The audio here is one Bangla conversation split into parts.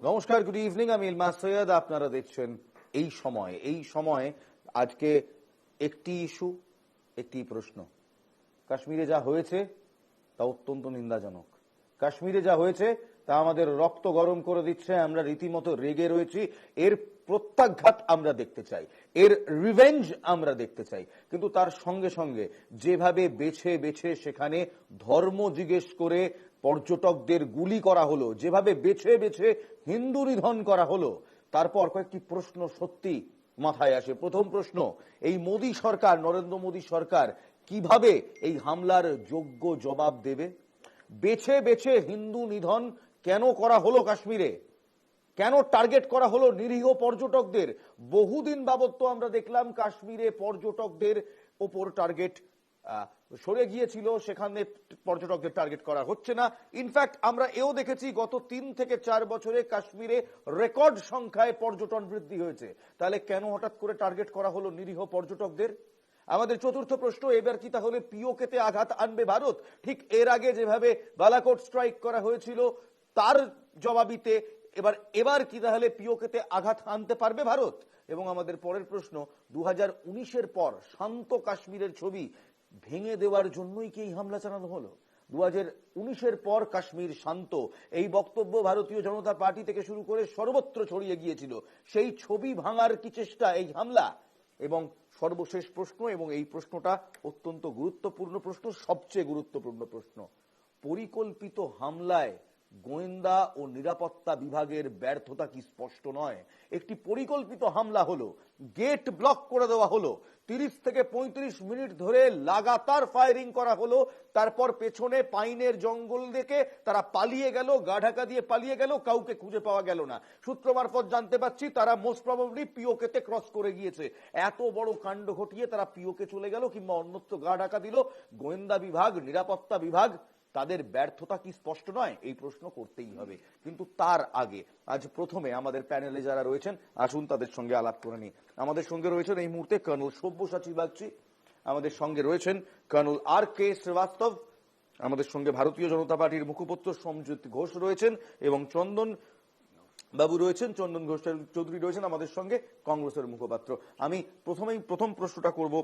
নমস্কার, গুড ইভিনিং। আমি ইলমাস সৈয়দ। আপনারা দেখছেন এই সময় আজকে একটি ইস্যু, একটি প্রশ্ন। কাশ্মীরে যা হয়েছে তা অত্যন্ত নিন্দাজনক। কাশ্মীরে যা হয়েছে তা আমাদের রক্ত গরম করে দিচ্ছে। আমরা রীতিমতো রেগে রয়েছি। এর প্রত্যাঘাত আমরা দেখতে চাই, এর রিভেঞ্জ আমরা দেখতে চাই। কিন্তু তার সঙ্গে সঙ্গে যেভাবে বেছে বেছে সেখানে ধর্ম জিজ্ঞেস করে পর্যটকদের গুলি করা হলো, যেভাবে বেছে বেছে হিন্দু নিধন করা হলো, তারপর কয়েকটি প্রশ্ন সত্যি মাথায় আসে। প্রথম প্রশ্ন, এই মোদী সরকার, নরেন্দ্র মোদী সরকার কিভাবে এই হামলার যোগ্য জবাব দেবে? বেছে বেছে হিন্দু নিধন কেন করা হলো কাশ্মীরে? কেন টার্গেট করা হলো নিরীহ পর্যটকদের? বহুদিন বাবদ তো আমরা দেখলাম কাশ্মীরে পর্যটকদের ওপর টার্গেট সরে গিয়েছিল, সেখানে পর্যটকদের টার্গেট করা হচ্ছে না। ইনফ্যাক্ট আমরা এও দেখেছি গত 3 থেকে 4 বছরে কাশ্মীরে রেকর্ড সংখ্যায় পর্যটন বৃদ্ধি হয়েছে। তাহলে কেন হঠাৎ করে টার্গেট করা হলো নিরীহ পর্যটকদের? আমাদের চতুর্থ প্রশ্ন, এবার কি তাহলে পিওকেতে আঘাত আনবে ভারত? ঠিক এর আগে যেভাবে বালাকোট স্ট্রাইক করা হয়েছিল তার জবাবিতে এবার কি তাহলে পিওকেতে আঘাত আনতে পারবে ভারত? এবং আমাদের পরের প্রশ্ন, 2019-এর পর শান্ত কাশ্মীরের ছবি ভেঙে দেওয়ার জন্যই কি এই হামলা চালানো হলো? 2019-এর পর কাশ্মীর শান্ত, এই বক্তব্য ভারতীয় জনতা পার্টি থেকে শুরু করে সর্বত্র ছড়িয়ে গিয়েছিল। সেই ছবি ভাঙার কি চেষ্টা এই হামলা? এবং সর্বশেষ প্রশ্ন, এবং এই প্রশ্নটা অত্যন্ত গুরুত্বপূর্ণ প্রশ্ন, সবচেয়ে গুরুত্বপূর্ণ প্রশ্ন, পরিকল্পিত হামলায় গোয়েন্দা ও নিরাপত্তা বিভাগের ব্যর্থতা কি স্পষ্ট নয়? একটি পরিকল্পিত হামলা হলো, গেট ব্লক করে দেওয়া হলো, 30 থেকে 35 মিনিট ধরে লাগাতার ফায়ারিং করা হলো, তারপর পেছনে পাইনের জঙ্গল দেখে তারা পালিয়ে গেল, গা ঢাকা দিয়ে পালিয়ে গেল, কাউকে খুঁজে পাওয়া গেল না। সূত্র মারফত জানতে পারছি তারা মোস্ট প্রবাবলি পিওকেতে ক্রস করে গিয়েছে। এত বড় কাণ্ড ঘটিয়ে তারা পিওকে চলে গেল কিংবা অন্যত্র গা ঢাকা দিল। গোয়েন্দা বিভাগ, নিরাপত্তা বিভাগ, তাদের ব্যর্থতা কি স্পষ্ট নয়? এই প্রশ্ন করতেই হবে। কিন্তু তার আগে আজ প্রথমে আমাদের প্যানেলে যারা রয়েছেন আসুন তাদের সঙ্গে আলাপ করে নিই। আমাদের সঙ্গে রয়েছেন এই মুহূর্তে কর্নেল সব্যসাচী বাগচি, আমাদের সঙ্গে রয়েছেন কর্নেল আর কে শ্রীবাস্তব, আমাদের সঙ্গে ভারতীয় জনতা পার্টির মুখপাত্র সমজিৎ ঘোষ রয়েছেন, এবং চন্দন বাবু রয়েছেন, চন্দন ঘোষ চৌধুরী রয়েছেন আমাদের সঙ্গে, কংগ্রেসের মুখপাত্র। আমি প্রথম প্রশ্নটা করব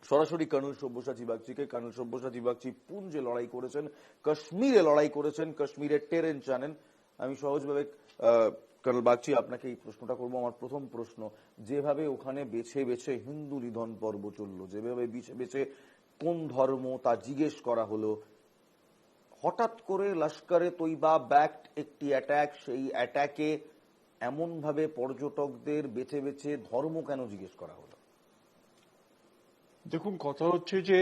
সরাসরি কর্নেল সব্যসাচী বাগচিকে। কর্নেল সব্যসাচী বাগচি পুঞ্জে লড়াই করেছেন, কাশ্মীরে লড়াই করেছেন, কাশ্মীরের টেরেন জানেন। আমি সহজভাবে কর্নেল বাগচি আপনাকে এই প্রশ্নটা করবো। আমার প্রথম প্রশ্ন, যেভাবে ওখানে বেছে বেছে হিন্দু নিধন পর্ব চললো, যেভাবে বেছে বেছে কোন ধর্ম তা জিজ্ঞেস করা হলো, হঠাৎ করে লস্করে তৈবা ব্যাকড একটি অ্যাটাক, সেই অ্যাটাকে এমন ভাবে পর্যটকদের বেছে বেছে ধর্ম কেন জিজ্ঞেস করা হলো? দেখুন, কথা হচ্ছে যে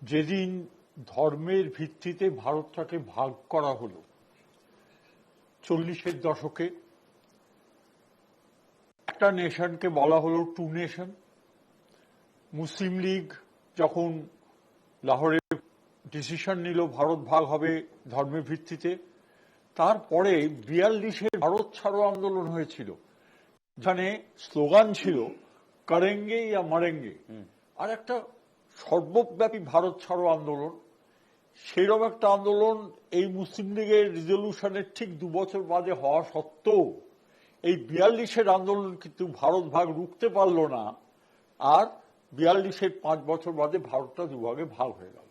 যেদিন ধর্মের ভিত্তিতে ভারতটাকে ভাগ করা হলো 40-এর দশকে, একটা নেশনকে বলা হলো টু নেশন। মুসলিম লীগ যখন লাহোরে ডিসিশন নিল ভারত ভাগ হবে ধর্মের ভিত্তিতে, তারপরে 42-এ ভারত ছাড়ো আন্দোলন হয়েছিল, যেখানে স্লোগান ছিল করেঙ্গে ইয়া মরেঙ্গে। আর একটা সর্বব্যাপী ভারত ছাড়ো আন্দোলন, সেরকম একটা আন্দোলন এই মুসলিম লীগের রিজলিউশনের ঠিক 2 বছর বাদে হওয়া সত্ত্বেও এই 42-এর আন্দোলন কিন্তু ভারত ভাগ রুখতে পারল না। আর 42-এর 5 বছর বাদে ভারতটা দুভাগে ভাগ হয়ে গেল।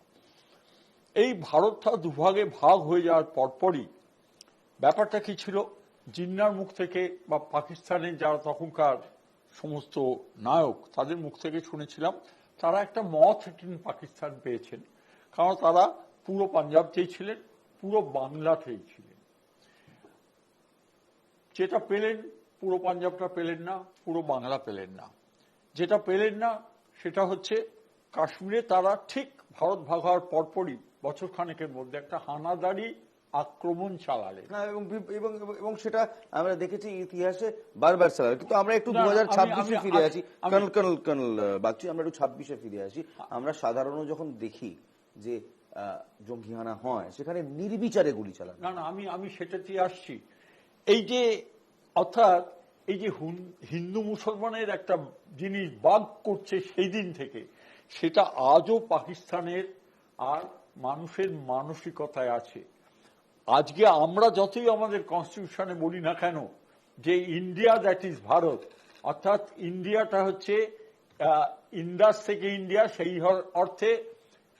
এই ভারতটা দুভাগে ভাগ হয়ে যাওয়ার পরপরই ব্যাপারটা কি ছিল, জিন্নার মুখ থেকে বা পাকিস্তানের যারা তখনকার সমস্ত নায়ক তাদের মুখ থেকে শুনেছিলাম তারা একটা মথ ইন পাকিস্তান পেয়েছেন, কারণ তারা পুরো পাঞ্জাব চেয়েছিলেন, পুরো বাংলা চেয়েছিলেন। যেটা পেলেন পুরো পাঞ্জাবটা পেলেন না, পুরো বাংলা পেলেন না। যেটা পেলেন না সেটা হচ্ছে কাশ্মীরে তারা ঠিক ভারত ভাগ হওয়ার পরপরই বছর খানেকের মধ্যে একটা হানাদারি আক্রমণ চালালেন। এবং সেটা আমরা দেখেছি ইতিহাসে বারবার চালালেন। কিন্তু আমরা একটু 2026-এ ফিরে আসি কর্নেল বাগচি, আমরা একটু 26-এ ফিরে আসি। আমরা সাধারণত যখন দেখি যে জঙ্গিহানা হয় সেখানে নির্বিচারে গুলি চালানো। না, আমি সেটাতে আসছি। এই যে অর্থাৎ এই যে হিন্দু মুসলমানের একটা জিনিস বাদ করছে সেই দিন থেকে, সেটা আজও পাকিস্তানের আর মানুষের মানসিকতায় আছে। আজকে আমরা যতই আমাদের কনস্টিটিউশনে বলি না কেন যে ইন্ডিয়া দ্যাট ইজ ভারত, অর্থাৎ ইন্ডিয়াটা হচ্ছে ইন্ডাস থেকে ইন্ডিয়া, সেই অর্থে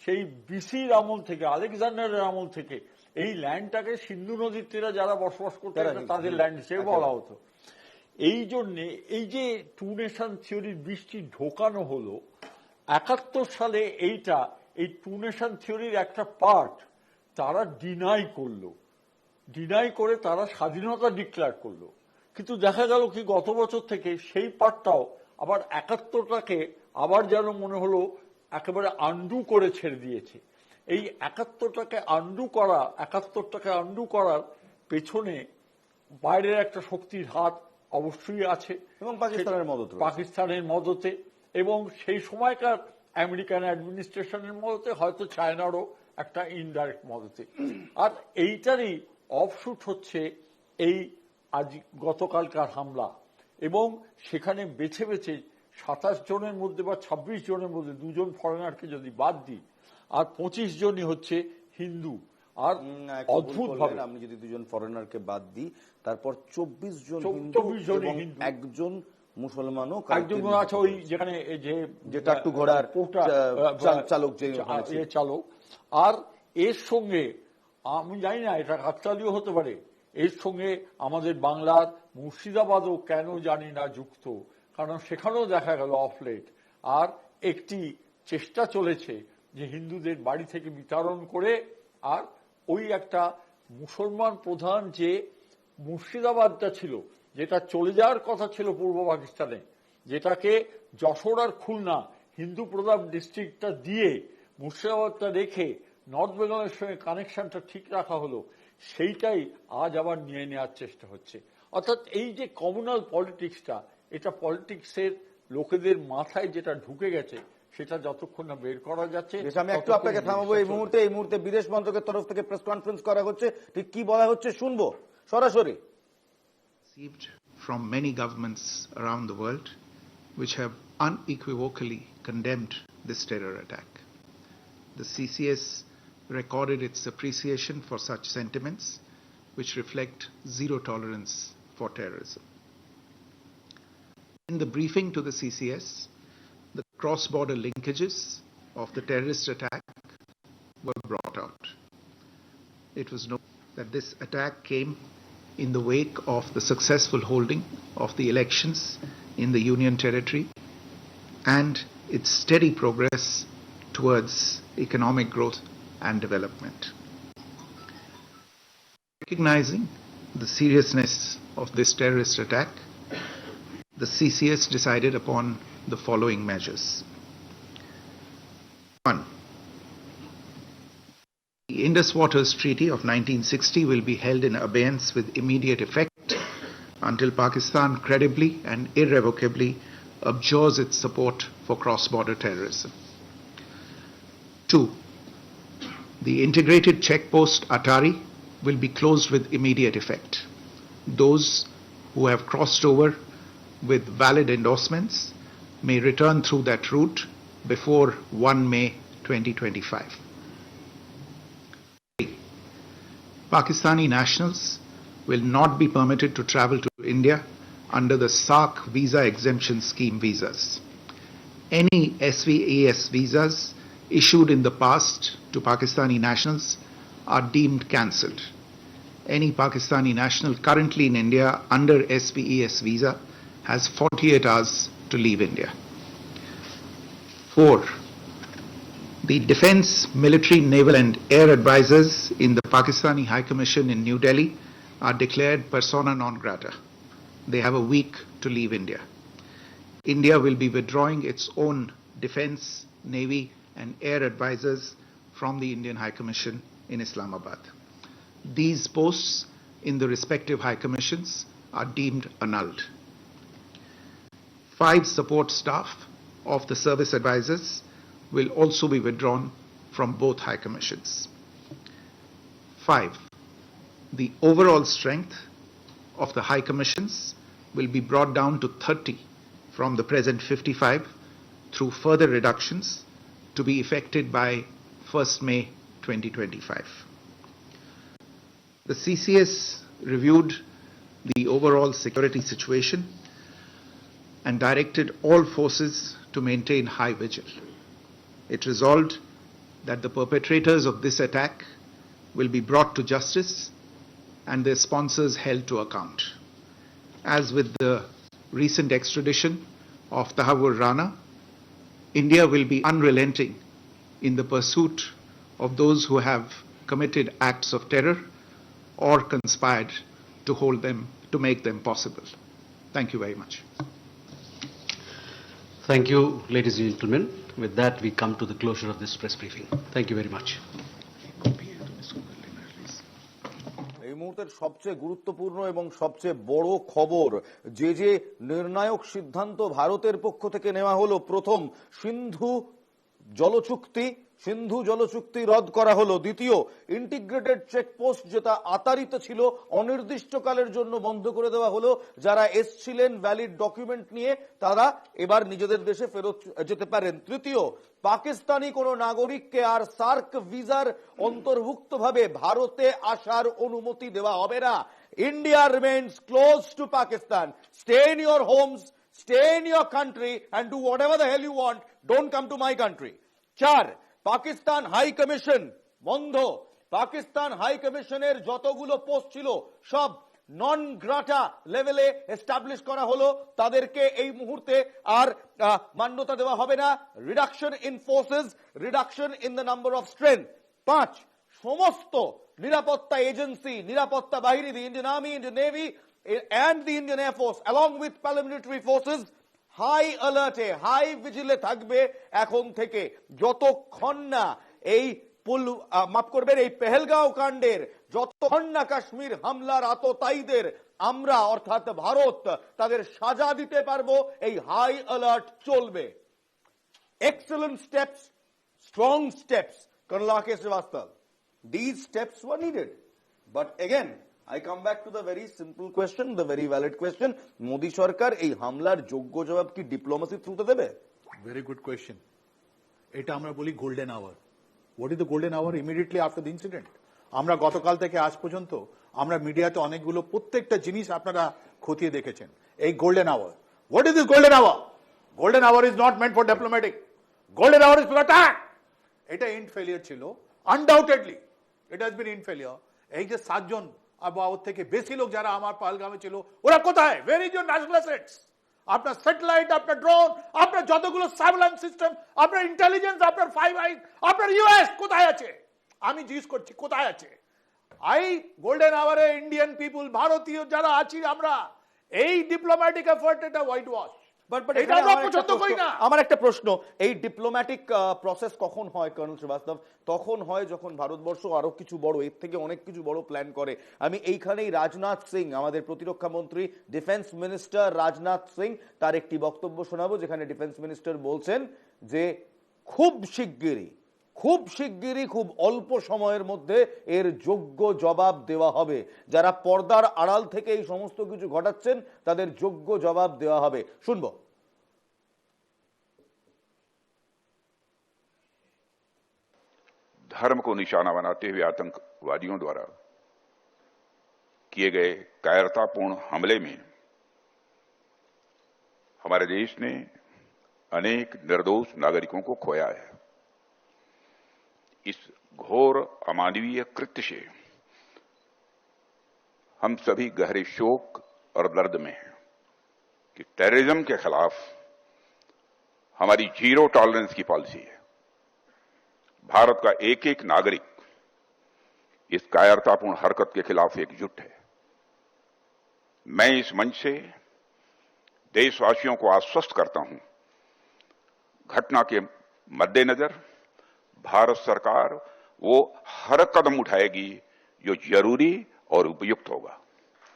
সেই বিসির আমল থেকে, আলেকজান্ডারের আমল থেকে এই ল্যান্ডটাকে সিন্ধু নদীর তীরে যারা বসবাস করতে তাদের ল্যান্ড হিসেবে বলা হতো। এই জন্যে এই যে টু নেশন থিওরির বৃষ্টি ঢোকানো হলো 71 সালে, এইটা এই টু নেশন থিওরির একটা পার্ট তারা ডিনাই করলো, ডিনাই করে তারা স্বাধীনতা ডিক্লেয়ার করলো। কিন্তু দেখা গেল কি গত বছর থেকে সেই পার্টটাও আবার 71টাকে আবার যেন মনে হলো একেবারে আন্ডু করে ছেড়ে দিয়েছে। এই 71টাকে আন্ডু করার পেছনে বাইরের একটা শক্তির হাত অবশ্যই আছে এবং পাকিস্তানের মদতে এবং সেই সময়কার আমেরিকান অ্যাডমিনিস্ট্রেশনের মদতে, হয়তো চায়নারও একটা ইনডাইরেক্ট মদতে। আর এইটারই অফশুট হচ্ছে এই আজ গতকালকার হামলা, এবং সেখানে বেছে বেছে 27 জনের মধ্যে বা 26 জনের মধ্যে 2 জন ফরেনারকে যদি বাদ দিই, আর 25 জনই হচ্ছে হিন্দু। আর অদ্ভুত ভাবে আমি যদি 2 জন ফরেনারকে বাদ দিই, তারপর 24 জন হিন্দু, একজন মুসলমানও, একজন আছে ওই যেখানে যে টাট্টু ঘোড়ার চালক, চালক। আর এর সঙ্গে আমি জানি না এটা কাকতালীয় হতে পারে, এর সঙ্গে আমাদের বাংলার মুর্শিদাবাদও কেন জানি না যুক্ত, কারণ সেখানেও দেখা গেল অফলেট আর একটি চেষ্টা চলেছে যে হিন্দুদের বাড়ি থেকে বিতরণ করে, আর ওই একটা মুসলমান প্রধান যে মুর্শিদাবাদটা ছিল, যেটা চলে যাওয়ার কথা ছিল পূর্ব পাকিস্তানে, যেটাকে যশোর আর খুলনা হিন্দু প্রধান ডিস্ট্রিক্টটা দিয়ে মুর্শিদাবাদটা রেখে নর্থ বেঙ্গলের সঙ্গে কানেকশনটা ঠিক রাখা হলো, সেইটাই আজ আবার নিয়ে নেওয়ার চেষ্টা হচ্ছে। অর্থাৎ এই যে কমিউনাল পলিটিক্সটা, এটা পলিটিক্সের লোকেদের মাথায় যেটা ঢুকে গেছে, সেটা যতক্ষণ না বের করা যাচ্ছে। আমি একটু আপনাকে থামাবো এই মুহূর্তে বিদেশ মন্ত্রকের তরফ থেকে প্রেস কনফারেন্স করা হচ্ছে, ঠিক কি বলা হচ্ছে শুনবো সরাসরি। From many governments around the world which have unequivocally condemned this terror attack. The CCS recorded its appreciation for such sentiments which reflect zero tolerance for terrorism. In the briefing to the CCS, the cross-border linkages of the terrorist attack were brought out. It was noted that this attack came in the wake of the successful holding of the elections in the Union Territory and its steady progress towards economic growth and development. Recognizing the seriousness of this terrorist attack, the CCS decided upon the following measures. 1. The Indus Waters Treaty of 1960 will be held in abeyance with immediate effect until Pakistan credibly and irrevocably abjures its support for cross-border terrorism. 2. The integrated checkpost Atari will be closed with immediate effect. Those who have crossed over with valid endorsements may return through that route before 1 May 2025. 3. Pakistani nationals will not be permitted to travel to India under the SARC visa exemption scheme visas. Any SVES visas issued in the past to Pakistani nationals are deemed cancelled. Any Pakistani national currently in India under SVES visa has 48 hours to leave India. 4. The Defence, Military, Naval and Air Advisors in the Pakistani High Commission in New Delhi are declared persona non grata. They have a week to leave India. India will be withdrawing its own Defence, Navy and Air Advisors from the Indian High Commission in Islamabad. These posts in the respective High Commissions are deemed annulled. 5 support staff of the service advisors will also be withdrawn from both High Commissions. 5. The overall strength of the High Commissions will be brought down to 30 from the present 55 through further reductions to be effected by 1st May 2025. The CCS reviewed the overall security situation and directed all forces to maintain high vigil. It resolved that the perpetrators of this attack will be brought to justice and their sponsors held to account. As with the recent extradition of Tahawur Rana, India will be unrelenting in the pursuit of those who have committed acts of terror or conspired to hold them, to make them possible. Thank you very much. Thank you, ladies and gentlemen. With that, we come to the closure of this press briefing. Thank you very much. এই মুহূর্তের সবচেয়ে গুরুত্বপূর্ণ এবং সবচেয়ে বড় খবর, যে যে নির্ণায়ক সিদ্ধান্ত ভারতের পক্ষ থেকে নেওয়া হলো, প্রথম সিন্ধু জলচুক্তি রদ করা হলো, দ্বিতীয় ইন্টিগ্রেটেড চেকপোস্ট যেটা আতারিত ছিল অনির্দিষ্টকালের জন্য বন্ধ করে দেওয়া হলো, যারা এসছিলেন ভ্যালিড ডকুমেন্ট নিয়ে তারা এবার নিজেদের দেশে ফেরত যেতে পারেন, তৃতীয় পাকিস্তানি কোন নাগরিককে আর সার্ক ভিসার অন্তর্ভুক্তভাবে ভারতে আসার অনুমতি দেওয়া হবে না। India remains close to Pakistan. Stay in your homes, stay in your country and do whatever the hell you want, don't come to my country. চার, পাকিস্তান হাই কমিশন বন্ধ। পাকিস্তান হাই কমিশনের যতগুলো পোস্ট ছিল সব নন গ্রাটা লেভেলে এস্টাবলিশ করা হলো, তাদেরকে এই মুহূর্তে আর মান্যতা দেওয়া হবে না। Reduction in forces, reduction in the number of strength. পাঁচ, সমস্ত নিরাপত্তা এজেন্সি, নিরাপত্তা বাহিনী, the Indian army, Indian navy and the Indian Air Force along with paramilitary forces high অ্যালার্টে, হাই ভিজিলে থাকবে এখন থেকে, যতক্ষণ না এই এই পেহেলগাঁও কাণ্ডের, যতক্ষণ না কাশ্মীর হামলার আততায়ীদের আমরা অর্থাৎ ভারত তাদের সাজা দিতে পারবো, এই হাই অ্যালার্ট চলবে। Excellent steps, strong steps, Colonel R.K. Srivastava. These steps were needed. But again, I come back to the very simple question, the very valid question. Modi সরকার এই হামলার যোগ্য জবাব কি ডিপ্লোমেসি থ্রুতে দেবে? Very good question. এটা আমরা বলি golden hour. What is the golden hour? Immediately after the incident. আমরা গতকাল থেকে আজ পর্যন্ত আমরা মিডিয়াতে অনেকগুলো প্রত্যেকটা জিনিস আপনারা খতিয়ে দেখেছেন। এই golden hour, what is this golden hour? Golden hour is not meant for diplomatic, golden hour is for attack. এটা ইন্ড ফেলিয়ার ছিল, আনডাউটেডলি ইট হ্যাজ বিন ইন্ড ফেলিয়ার। এই যে 7 জন বা ওর থেকে বেশি লোক যারা আমার পালগামে ছিল, ওরা কোথায়? Where is your national assets? আপনার স্যাটেলাইট, আপনার ড্রোন, আপনার যতগুলো সার্ভেলেন্স সিস্টেম, আপনার ইন্টেলিজেন্স, আপনার 5 আইস, আপনার ইউএস কোথায় আছে? আমি জিজ্ঞেস করছি কোথায় আছে? গোল্ডেন আওয়ারে ইন্ডিয়ান পিপুল, ভারতীয় যারা আছি আমরা, এই ডিপ্লোম্যাটিক এফোর্ট এটা হোয়াইট ওয়াশ। আমার একটা প্রশ্ন, এই ডিপ্লোম্যাটিক প্রসেস কখন হয় কর্নেল শ্রীবাস্তব? তখন হয় যখন ভারতবর্ষ আরো কিছু বড়, এর থেকে অনেক কিছু বড় প্ল্যান করে। আমি এইখানেই রাজনাথ সিং, আমাদের প্রতিরক্ষা মন্ত্রী, ডিফেন্স মিনিস্টার রাজনাথ সিং, তার একটি বক্তব্য শোনাবো, যেখানে ডিফেন্স মিনিস্টার বলছেন যে খুব শিগগিরই, খুব অল্প সময়ের মধ্যে এর যোগ্য জবাব দেওয়া হবে। যারা পর্দার আড়াল থেকে এই সমস্ত কিছু ঘটাচ্ছেন তাদের যোগ্য জবাব দেওয়া হবে। শুনবো। धर्म को निशाना बनाते हुए आतंकवादियों द्वारा किए गए कायरतापूर्ण हमले में हमारे देश ने अनेक निर्दोष नागरिकों को खोया है। इस घोर अमानवीय कृत्य से हम सभी गहरे शोक और दर्द में हैं कि टेररिज्म के खिलाफ हमारी जीरो टॉलरेंस की पॉलिसी है। भारत का एक एक नागरिक इस कायरतापूर्ण हरकत के खिलाफ एकजुट है। मैं इस मंच से देशवासियों को आश्वस्त करता हूं, घटना के मद्देनजर भारत सरकार वो हर कदम उठाएगी जो जरूरी और उपयुक्त होगा।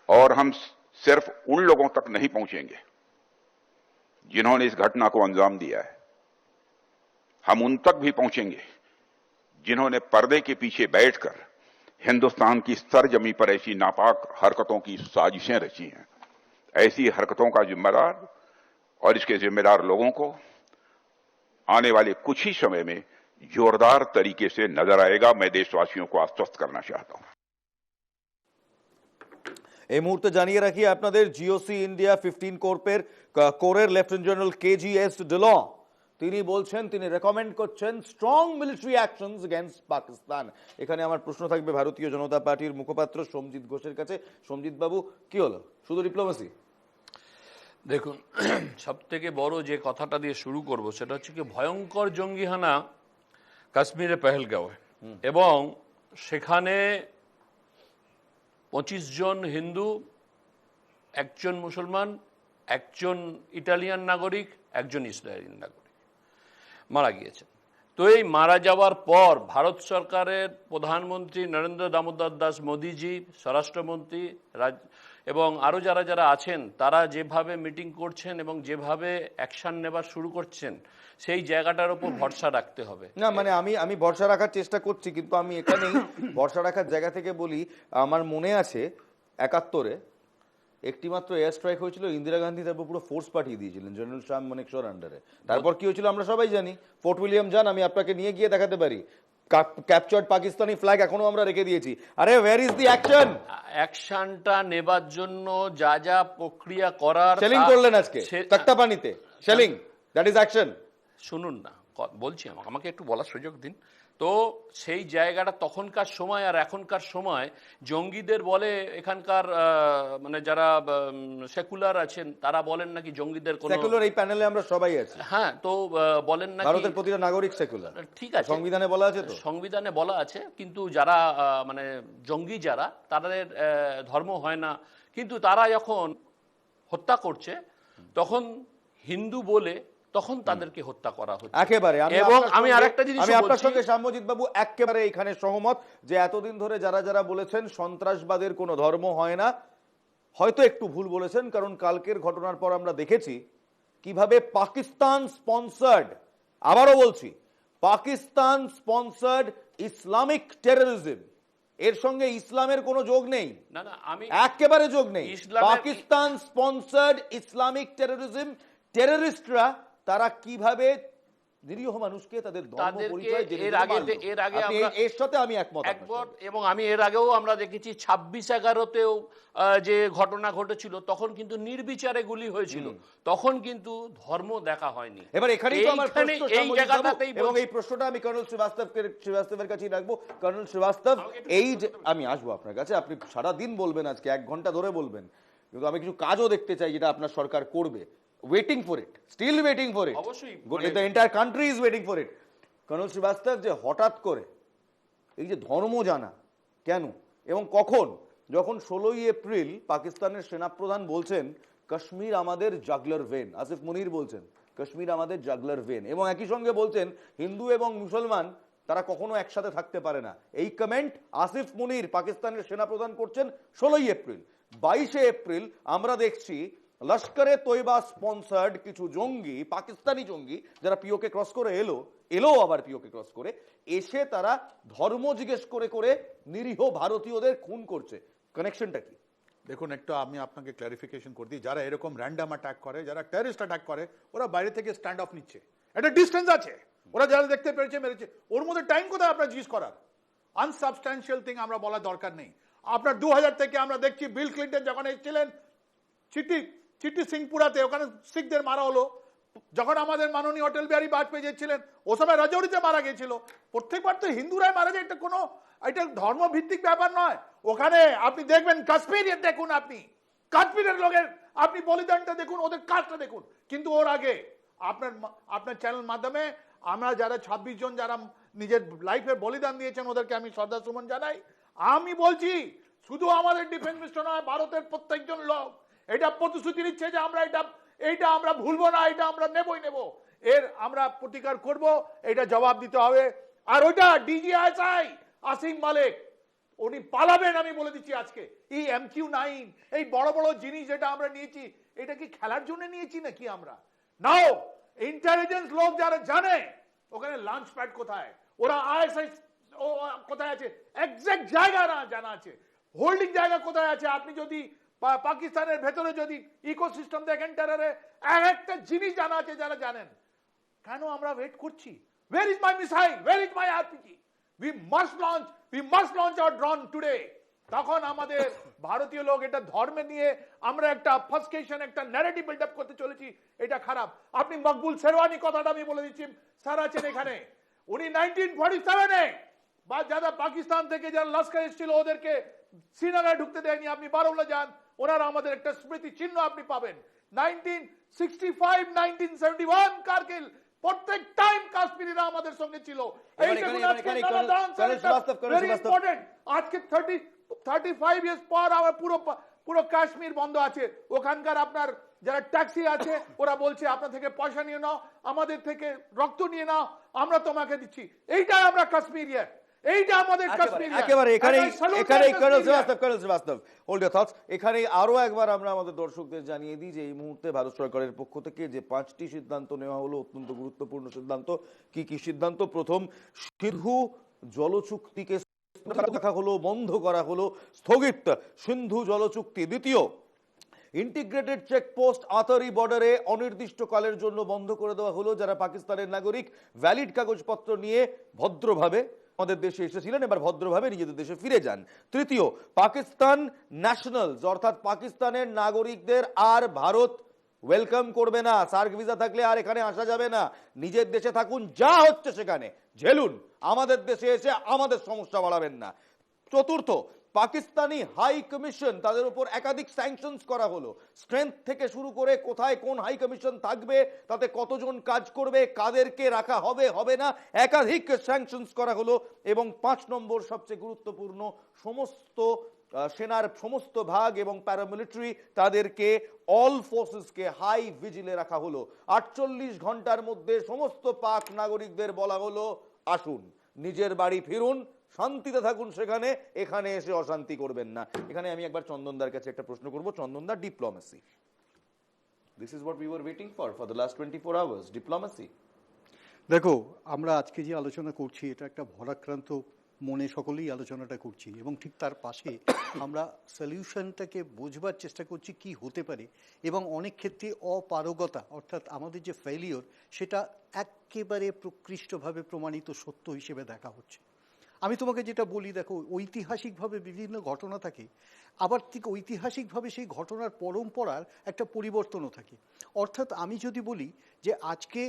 और हम सिर्फ उन लोगों तक नहीं पहुंचेंगे जिन्होंने इस घटना को अंजाम दिया है, हम उन तक भी पहुंचेंगे जिन्होंने पर्दे के पीछे बैठकर हिंदुस्तान की सरजमी पर ऐसी नापाक हरकतों की साजिशें रची हैं। ऐसी हरकतों का जिम्मेदार और इसके जिम्मेदार लोगों को आने वाले कुछ ही समय में जोरदार तरीके से नजर आएगा। मैं देशवासियों को आश्वस्त करना चाहता हूं। এই মুহূর্তে জানিয়ে রাখি আপনাদের জিওসি ইন্ডিয়া 15 কোরের লেফটেন্যান্ট জেনারেল কেজিএস ডিলং তিনি বলছেন, তিনি রেকমেন্ড করছেন strong military actions against Pakistan. এখানে আমার প্রশ্ন থাকবে ভারতীয় জনতা পার্টির মুখপাত্র সোমজিৎ ঘোষের কাছে। সোমজিৎ বাবু, কি হলো, শুধু ডিপ্লোমেসি? দেখুন, সব থেকে বড় যে কথাটা দিয়ে শুরু করব সেটা হচ্ছে কি ভয়ঙ্কর জঙ্গিহানা কাশ্মীরে পেহেলগাঁওয়ে, এবং সেখানে 25 জন হিন্দু, একজন মুসলমান, একজন ইটালিয়ান নাগরিক, একজন ইসরায়েলি নাগরিক মারা গিয়েছেন। তো এই মারা যাওয়ার পর ভারত সরকারের প্রধানমন্ত্রী নরেন্দ্র দামোদর দাস মোদিজি, স্বরাষ্ট্রমন্ত্রী এবং আরও যারা যারা আছেন তারা যেভাবে মিটিং করছেন এবং যেভাবে অ্যাকশন নেবার শুরু করছেন, সেই জায়গাটার উপর ভরসা রাখতে হবে। না মানে আমি ভরসা রাখার চেষ্টা করছি, কিন্তু আমি এখানেই ভরসা রাখার জায়গা থেকে বলি, আমার মনে আছে 71-এ একটি মাত্র এয়ার স্ট্রাইক হয়েছিল, ইন্দিরা গান্ধী তারপর পুরো ফোর্স পাঠিয়ে দিয়েছিলেন জেনারেল শাহ মানেকশর আন্ডারে। তারপর কি হয়েছিল আমরা সবাই জানি। ফোর্ট উইলিয়াম যান, আমি আপনাকে নিয়ে গিয়ে দেখাতে পারি, ক্যাপচার্ড পাকিস্তানি ফ্ল্যাগ এখনো আমরা রেখে দিয়েছি। আরে ওয়্যার ইজ দি অ্যাকশন? অ্যাকশনটা নেবার জন্য যা যা প্রক্রিয়া করার, শেলিং করলেন আজকে তক্তাপানিতে, শেলিং, দ্যাট ইজ অ্যাকশন। শুনুন না, বলছি, আমাকে একটু বলার সুযোগ দিন। তো সেই জায়গাটা তখনকার সময় আর এখনকার সময় জঙ্গিদের বলে এখানকার মানে যারা সেকুলার আছেন তারা বলেন নাকি জঙ্গিদের কোনো সেকুলার, এই প্যানেলে আমরা সবাই আছি। হ্যাঁ, তো বলেন নাকি ভারতের প্রতিটা নাগরিক সেকুলার। ঠিক আছে, সংবিধানে বলা আছে, তো সংবিধানে বলা আছে, কিন্তু যারা মানে জঙ্গি যারা, তাদের ধর্ম হয় না, কিন্তু তারা যখন হত্যা করছে তখন হিন্দু বলে তখন তাদেরকে হত্যা করা হচ্ছে একেবারে। এবং আমি আরেকটা জিনিস আমি আপনার সঙ্গে সাম্যজিৎ বাবু একেবারে এখানে সহমত যে এতদিন ধরে যারা যারা বলেছেন সন্ত্রাসবাদের কোনো ধর্ম হয় না, হয়তো একটু ভুল বলেছেন, কারণ কালকের ঘটনার পর আমরা দেখেছি কিভাবে পাকিস্তান স্পন্সার্ড, আবারও বলছি, পাকিস্তান স্পন্সার্ড ইসলামিক টেররিজম, এর সঙ্গে ইসলামের কোনো যোগ নেই। না না, আমি একেবারে যোগ নেই। পাকিস্তান স্পন্সার্ড ইসলামিক টেররিজম, টেররিস্টরা তারা কিভাবে নিরীহ মানুষকে তাদের ধর্ম পরিচয় এর সাথে আমি একমত। এবং আমি এর আগেও আমরা দেখেছি 26/11-তেও যে ঘটনা ঘটেছিল, তখন কিন্তু নির্বিচারে গুলি হয়েছিল, তখন কিন্তু ধর্ম দেখা হয়নি। এবার এখানেই তো আমার প্রশ্ন, এই জায়গাটাতেই, এবং এই প্রশ্নটা আমি কর্নেল শ্রীবাস্তবের কাছেই রাখবো। কর্নেল শ্রীবাস্তব, এই যে আমি আসবো আপনার কাছে, আপনি সারা দিন বলবেন, আজকে 1 ঘন্টা ধরে বলবেন, কিন্তু আমি কিছু কাজও দেখতে চাই যেটা আপনার সরকার করবে। Waiting for it, still waiting for it. The entire country is waiting for it. Colonel Srivastava, যে হঠাৎ করে এই যে ধর্ম জানা কেন এবং কখন, যখন 16ই এপ্রিল পাকিস্তানের সেনাপ্রধান বলছেন কাশ্মীর আমাদের জাগলার ভেন, আসিফ মুনির বলছেন কাশ্মীর আমাদের জাগলার ভেন, এবং একই সঙ্গে বলছেন হিন্দু এবং মুসলমান তারা কখনো একসাথে থাকতে পারে না, এই কমেন্ট আসিফ মুনির পাকিস্তানের সেনাপ্রধান করছেন 16ই এপ্রিল। 22শে এপ্রিল আমরা দেখছি লস্করে তৈবা স্পন্সার্ড কিছু জঙ্গি, পাকিস্তানি জঙ্গি, যারা পিওকে ক্রস করে এলো আবার পিওকে ক্রস করে এসে তারা ধর্ম জিজ্ঞেস করে করে নিরীহ ভারতীয়দের খুন করছে। কানেকশনটা কি? দেখুন, একটু আমি আপনাকে ক্লারিফিকেশন করে দিই। যারা এরকম র্যান্ডাম অ্যাটাক করে, যারা টেররিস্ট অ্যাটাক করে, ওরা বাইরে থেকে স্ট্যান্ড অফ নিচ্ছে, একটা ডিস্টেন্স আছে, ওরা যারা দেখতে পেরেছে মেরেছে, ওর মধ্যে টাইম কোথায় আপনার জিজ্ঞেস করার? আনসাবস্ট্যান্সিয়াল থিং আমরা বলার দরকার নেই। আপনার 2000 থেকে আমরা দেখছি বিল ক্লিন্টন যখন এসেছিলেন চিটি সিংপুরাতে, ওখানে শিখদের মারা হলো। যখন আমাদের মাননীয় অটল বিহারী বাজপেয়ী ছিলেন, ও সময় রাজৌরিতে মারা গেছিল। প্রত্যেকবার তো হিন্দুরাই মারা যায়, এটা ধর্মভিত্তিক ব্যাপার নয়। ওখানে আপনি দেখবেন কাশ্মীরের, দেখুন আপনি কাশ্মীরের লোকের আপনি বলিদানটা দেখুন, ওদের কাজটা দেখুন। কিন্তু ওর আগে আপনার চ্যানেল মাধ্যমে আমরা যারা 26 জন যারা নিজের লাইফের বলিদান দিয়েছেন, ওদেরকে আমি শ্রদ্ধা সুমন জানাই। আমি বলছি শুধু আমাদের ডিফেন্স মিনিস্টার নয়, ভারতের প্রত্যেকজন লোক এটা প্রতিশ্রুতি নিচ্ছে যে আমরা এইটা আমরা ভুলবো না, এটা আমরা নেবই নেব, এর আমরা প্রতিকার করব, এটা জবাব দিতে হবে। আর ওইটা ডিজিআইএসআই আসিম মালিক উনি পালাবেন, আমি বলে দিচ্ছি আজকে। এই MQ-9 এই বড় বড় জিনিস যেটা আমরা নিয়েছি, এটা কি খেলার জন্য নিয়েছি নাকি আমরা? নাও ইন্টেলিজেন্স লোক যারা জানে ওখানে লঞ্চ প্যাড কোথায়, ওরা ISI কোথায় আছে, এক্সাক্ট জায়গা না জানা আছে, হোল্ডিং জায়গা কোথায় আছে। আপনি যদি পাকিস্তানের ভেতরে যদি ইকোসিস্টেম দেখেন টেররে, একটা জিনিস জানা আছে যারা জানেন। কেন আমরা ওয়েট করছি? Where is my missile? Where is my RPG? We must launch our drone today. তখন আমাদের ভারতীয় লোক এটা ধর্মে নিয়ে আমরা একটা ফাসকেশন, একটা ন্যারেটিভ বিল্ড আপ করতে চলেছি, এটা খারাপ। আপনি মকবুল শেরওয়ানি কথাটা আমি বলে দিচ্ছি, স্যার আছেন এখানে, উনি 1947-এ বা যারা পাকিস্তান থেকে যারা লস্কর এসেছিল ওদেরকে শ্রীনগরে ঢুকতে দেয়নি। আপনি বারৌলা যান, ওনারা আমাদের একটা স্মৃতি চিহ্ন আপনি পাবেন। 1965, 1971 কারগিল, প্রত্যেক টাইম কাশ্মীরিরা আমাদের সঙ্গে ছিল। আজকে 35 ইয়ার্স পর আমার পুরো কাশ্মীর বন্ধ আছে। ওখানকার আপনার যারা ট্যাক্সি আছে ওরা বলছে আপনার থেকে পয়সা নিয়ে নাও, আমাদের থেকে রক্ত নিয়ে নাও, আমরা তোমাকে দিচ্ছি। এইটাই আমরা কাশ্মীরিয়ান, এইটা আমাদের কাশ্মীরিয়ান। একেবারে এখানেই colonel Srivastava, hold your thoughts. এখানেই আরো একবার আমরা আমাদের দর্শকদের জানিয়ে দিই যে এই মুহূর্তে ভারত সরকারের পক্ষ থেকে যে 5টি সিদ্ধান্ত নেওয়া হলো, অত্যন্ত গুরুত্বপূর্ণ সিদ্ধান্ত। কি কি সিদ্ধান্ত? প্রথম, সিন্ধু জলচুক্তিকে রাখা হলো, বন্ধ করা হলো, স্থগিত সিন্ধু জলচুক্তি। দ্বিতীয়, ইন্টিগ্রেটেড চেকপোস্ট আতারি বর্ডারে অনির্দিষ্টকালের জন্য বন্ধ করে দেওয়া হলো। যারা পাকিস্তানের নাগরিক ভ্যালিড কাগজপত্র নিয়ে ভদ্রভাবে আমাদের দেশে এসেছিলেন, এবার ভদ্রভাবে নিজেদের দেশে ফিরে যান। তৃতীয়, পাকিস্তান ন্যাশনালস অর্থাৎ পাকিস্তানের নাগরিকদের আর ভারত ওয়েলকাম করবে না। সার্ক ভিসা থাকলে আর এখানে আসা যাবে না। নিজের দেশে থাকুন, যা হচ্ছে সেখানে ঝেলুন, আমাদের দেশে এসে আমাদের সমস্যা বাড়াবেন না। চতুর্থ, পাকিস্তানি হাই কমিশন তাদের উপর একাধিক স্যাংশনস করা হলো। স্ট্রেংথ থেকে শুরু করে কোথায় কোন হাই কমিশন থাকবে, তাতে কতজন কাজ করবে, কাদেরকে রাখা হবে হবে না, একাধিক স্যাংশনস করা হলো। এবং 5 নম্বর সবচেয়ে গুরুত্বপূর্ণ, সমস্ত সেনার সমস্ত ভাগ এবং প্যারামিলিটারি তাদেরকে অল ফোর্সেসকে হাই ভিজিলে রাখা হলো। 48 ঘন্টার মধ্যে সমস্ত পাক নাগরিকদের বলা হলো আসুন, নিজের বাড়ি ফিরুন, শান্তিতে থাকুন সেখানে, এখানে এসে অশান্তি করবেন না। এখানে আমি একবার চন্দনদার কাছে একটা প্রশ্ন করব। চন্দনদা, diplomacy, this is what we were waiting for the last 24 hours, diplomacy. দেখো, আমরা আজকে যে আলোচনা করছি এটা একটা ভরাক্রান্ত মনে সকলেই আলোচনাটা করছি, এবং ঠিক তার পাশে আমরা সলিউশনটাকে বোঝবার চেষ্টা করছি কি হতে পারে, এবং অনেক ক্ষেত্রে অপারগতা অর্থাৎ আমাদের যে ফেলিওর সেটা একেবারে প্রকৃষ্টভাবে প্রমাণিত সত্য হিসেবে দেখা হচ্ছে। আমি তোমাকে যেটা বলি, দেখো, ঐতিহাসিকভাবে বিভিন্ন ঘটনা থাকে, আবার ঠিক ঐতিহাসিকভাবে সেই ঘটনার পরম্পরার একটা পরিবর্তনও থাকে। অর্থাৎ আমি যদি বলি যে আজকে